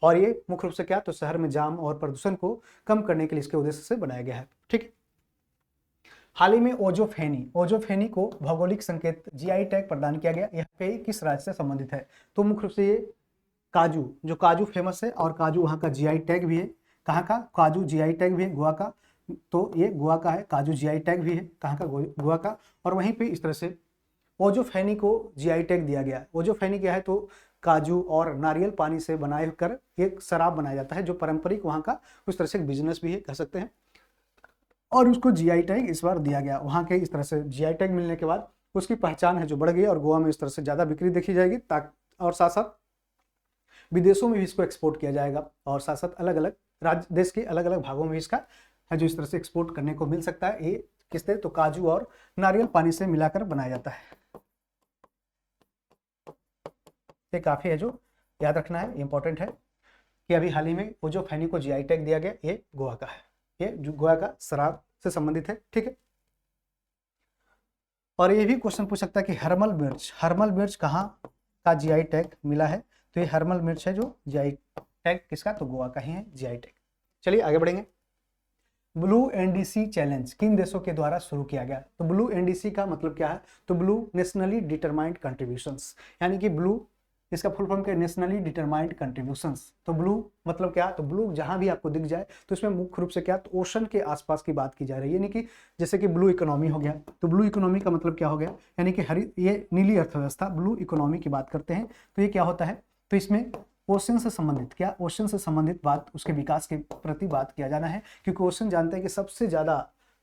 और ये मुख्य रूप से क्या, तो शहर में जाम और प्रदूषण को कम करने के लिए इसके उद्देश्य से बनाया गया है, ठीक है। हाल ही में ओजोफेनी को भौगोलिक संकेत जीआई टैग प्रदान किया गया। यह पेय किस राज्य से संबंधित है, तो मुख्य रूप से ये काजू फेमस है और काजू वहाँ का जीआई टैग भी है। कहाँ का, काजू जीआई टैग भी है गोवा का, तो ये गोवा का है। काजू जीआई टैग भी है कहाँ का, गोवा का। और वहीं पे इस तरह से ओजोफेनी को जीआई टैग दिया गया। ओजोफेनी क्या है, तो काजू और नारियल पानी से बनाए कर एक शराब बनाया जाता है जो पारंपरिक वहाँ का उस तरह से बिजनेस भी है कह सकते हैं, और उसको जीआई टैग इस बार दिया गया। वहाँ के इस तरह से जीआई टैग मिलने के बाद उसकी पहचान है जो बढ़ गई और गोवा में इस तरह से ज़्यादा बिक्री देखी जाएगी, और साथ साथ विदेशों में भी इसको एक्सपोर्ट किया जाएगा और साथ साथ अलग अलग राज्य देश के अलग अलग भागों में इसका है जो इस तरह से एक्सपोर्ट करने को मिल सकता है। ये किससे, तो काजू और नारियल पानी से मिलाकर बनाया जाता है। ये काफी है जो याद रखना है, इंपॉर्टेंट है। कि अभी हाल ही में वो जो फैनी को जीआई टैग दिया गया, ये गोवा का है, ये जो गोवा का शराब से संबंधित है। ठीक है, और ये भी क्वेश्चन पूछ सकता है कि हर्मल मिर्च कहाँ का जीआई टैग मिला है, तो ये हर्मल मिर्च है जो जीआई टैग किसका, तो गोवा का ही है जीआई टैग। चलिए आगे बढ़ेंगे। ब्लू एनडीसी चैलेंज किन देशों के द्वारा शुरू किया गया, तो ब्लू एनडीसी का मतलब क्या है, तो ब्लू नेशनली डिटरमाइंड कंट्रीब्यूशंस, यानी कि ब्लू इसका फुल फॉर्म क्या है, नेशनली डिटरमाइंड कंट्रीब्यूशंस। तो ब्लू मतलब क्या, तो ब्लू जहां भी आपको दिख जाए तो इसमें मुख्य रूप से क्या, तो ओशन के आसपास की बात की जा रही है, यानी कि जैसे कि ब्लू इकोनॉमी हो गया, तो ब्लू इकोनॉमी का मतलब क्या हो गया, यानी कि ये नीली अर्थव्यवस्था, ब्लू इकोनॉमी की बात करते हैं। तो ये क्या होता है, तो इसमें ओशन से संबंधित क्या, ओशन से संबंधित बात, उसके विकास के प्रति बात किया जाना है, क्योंकि ओशन जानते हैं कि सबसे ज्यादा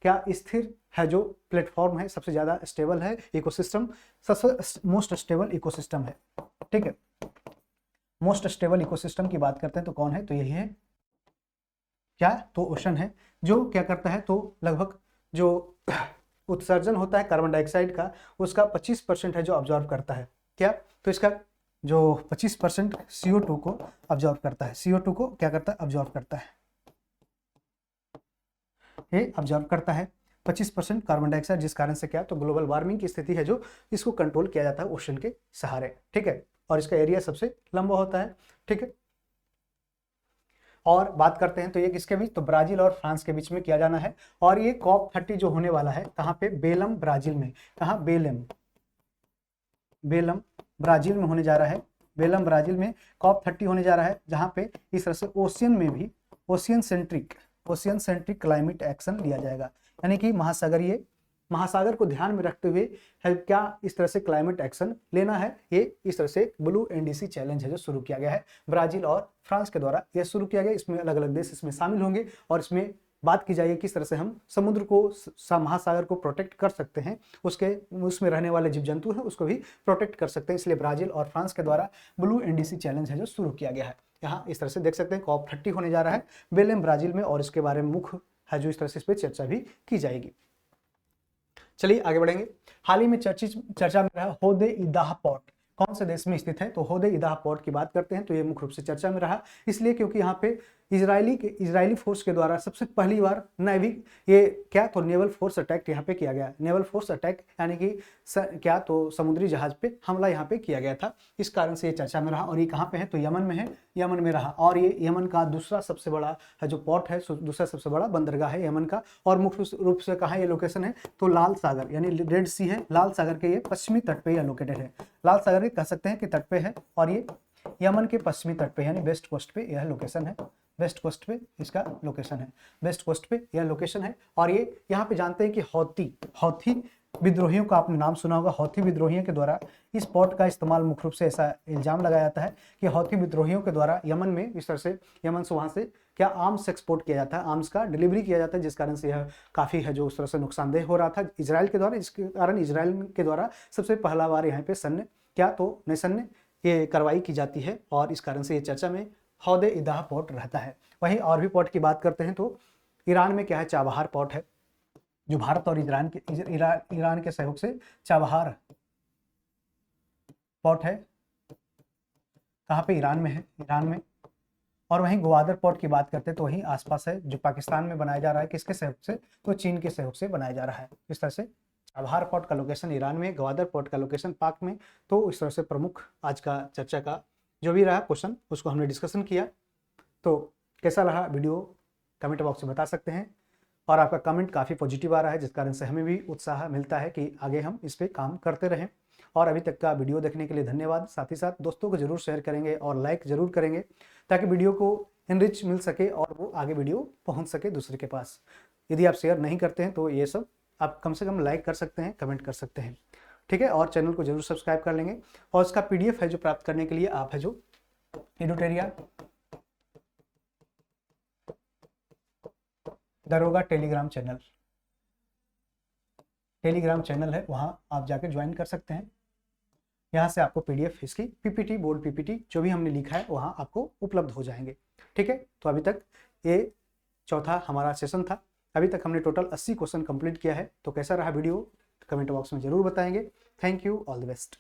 क्या स्थिर है, जो प्लेटफॉर्म है, सबसे ज्यादा स्टेबल है इकोसिस्टम, सबसे मोस्ट स्टेबल इकोसिस्टम है। ठीक है, मोस्ट स्टेबल इकोसिस्टम की बात करते हैं तो कौन है, तो यही है क्या, तो ओशन है, जो क्या करता है, तो लगभग जो उत्सर्जन होता है कार्बन डाइऑक्साइड का, उसका 25% है जो ऑब्जॉर्व करता है। क्या, तो इसका जो 25% CO2 को ऑब्जॉर्व करता है, CO2 को क्या करता है, ऑब्जॉर्व करता है, ये ऑब्जॉर्व करता है 25% कार्बन डाइऑक्साइड, जिस कारण से क्या, तो ग्लोबल वार्मिंग की स्थिति है जो इसको कंट्रोल किया जाता है ओशन के सहारे। ठीक है, और इसका एरिया सबसे लंबा होता है। ठीक है, और बात करते हैं तो ये किसके बीच, तो ब्राजील और फ्रांस के बीच में किया जाना है, और ये COP30 जो होने वाला है कहाँ पे, बेलम ब्राजील में, कहाँ, बेलम ब्राजील में होने जा रहा है, बेलम ब्राजील में COP30 होने जा रहा है, जहाँ पे इस तरह से ओशियन में भी ओशियन सेंट्रिक क्लाइमेट एक्शन लिया जाएगा, यानी कि महासागर को ध्यान में रखते हुए है क्या, इस तरह से क्लाइमेट एक्शन लेना है। ये इस तरह से ब्लू एनडीसी चैलेंज है जो शुरू किया गया है ब्राजील और फ्रांस के द्वारा, यह शुरू किया गया। इसमें अलग अलग देश इसमें शामिल होंगे, और इसमें बात की जाएगी किस तरह से हम समुद्र को, महासागर को प्रोटेक्ट कर सकते हैं, उसमें रहने वाले जीव जंतु हैं उसको भी प्रोटेक्ट कर सकते हैं। इसलिए ब्राजील और फ्रांस के द्वारा ब्लू एनडीसी चैलेंज है जो शुरू किया गया है। यहाँ इस तरह से देख सकते हैं COP30 होने जा रहा है बेलेम ब्राजील में, और इसके बारे में मुख्य है जो इस तरह से इस पर चर्चा भी की जाएगी। चलिए आगे बढ़ेंगे। हाल ही में चर्चा में रहा होदे इदाह पोर्ट, कौन से देश में स्थित है, तो होदे इदाह पोर्ट की बात करते हैं तो ये मुख्य रूप से चर्चा में रहा, इसलिए क्योंकि यहाँ पे इजरायली फोर्स के द्वारा सबसे पहली बार नेवल फोर्स अटैक यहाँ पे किया गया। नेवल फोर्स अटैक यानी कि क्या, तो समुद्री जहाज पे हमला यहाँ पे किया गया था, इस कारण से ये चर्चा में रहा। और ये कहाँ पे है, तो यमन में है, यमन में रहा, और ये यमन का दूसरा सबसे बड़ा है जो पोर्ट है, दूसरा सबसे बड़ा बंदरगाह है यमन का। और मुख्य रूप से कहाँ ये लोकेशन है, तो लाल सागर यानी रेड सी है, लाल सागर के ये पश्चिमी तट पे यह लोकेटेड है, लाल सागर के कह सकते हैं कि तट पे है, और ये यमन के पश्चिमी तट पे यानी वेस्ट कोस्ट पे यह लोकेशन है, वेस्ट कोस्ट पे इसका लोकेशन है, वेस्ट कोस्ट पे यह लोकेशन है। और ये यहाँ पे जानते हैं कि हौथी विद्रोहियों का आपने नाम सुना होगा, हौथी विद्रोहियों के द्वारा इस पोर्ट का इस्तेमाल मुख्य रूप से ऐसा इल्जाम लगाया जाता है कि हौथी विद्रोहियों के द्वारा यमन में इस तरह से यमन से वहाँ से क्या आर्म्स एक्सपोर्ट किया जाता है, आर्म्स का डिलीवरी किया जाता है, जिस कारण से यह काफ़ी है जो उस तरह से नुकसानदेह हो रहा था इजराइल के द्वारा। इसके कारण इजराइल के द्वारा सबसे पहला बार यहाँ पे सैन्य क्या, तो नैसैन्य ये कार्रवाई की जाती है, और इस कारण से ये चर्चा में हौदे इदाह पोर्ट रहता है। वहीं और भी पोर्ट की बात करते हैं तो ईरान में क्या है, चाबहार पोर्ट है, जो भारत और ईरान के सहयोग से चाबहार पोर्ट है, कहाँ पे, ईरान में है, ईरान में। और वहीं ग्वादर पोर्ट की बात करते हैं तो वहीं आसपास है, जो पाकिस्तान में बनाया जा रहा है, किसके सहयोग से, तो चीन के सहयोग से बनाया जा रहा है। इस तरह से चाबहार पोर्ट का लोकेशन ईरान में, ग्वादर पोर्ट का लोकेशन पाक में। तो इस तरह से प्रमुख आज का चर्चा का जो भी रहा क्वेश्चन उसको हमने डिस्कशन किया। तो कैसा रहा वीडियो कमेंट बॉक्स में बता सकते हैं, और आपका कमेंट काफ़ी पॉजिटिव आ रहा है, जिस कारण से हमें भी उत्साह मिलता है कि आगे हम इस पर काम करते रहें। और अभी तक का वीडियो देखने के लिए धन्यवाद। साथ ही साथ दोस्तों को जरूर शेयर करेंगे और लाइक जरूर करेंगे, ताकि वीडियो को इनरिच मिल सके और वो आगे वीडियो पहुंच सके दूसरे के पास। यदि आप शेयर नहीं करते हैं तो ये सब आप कम से कम लाइक कर सकते हैं, कमेंट कर सकते हैं, ठीक है। और चैनल को जरूर सब्सक्राइब कर लेंगे। और इसका PDF है जो प्राप्त करने के लिए आप है जो एडुटेरिया दरोगा टेलीग्राम चैनल है, वहाँ आप जाकर ज्वाइन कर सकते हैं। यहाँ से आपको PDF इसकी PPT बोर्ड PPT जो भी हमने लिखा है वहाँ आपको उपलब्ध हो जाएंगे, ठीक है। तो अभी तक ये चौथा हमारा सेशन था। अभी तक हमने टोटल 80 क्वेश्चन कंप्लीट किया है। तो कैसा रहा वीडियो कमेंट बॉक्स में जरूर बताएंगे। Thank you, all the best.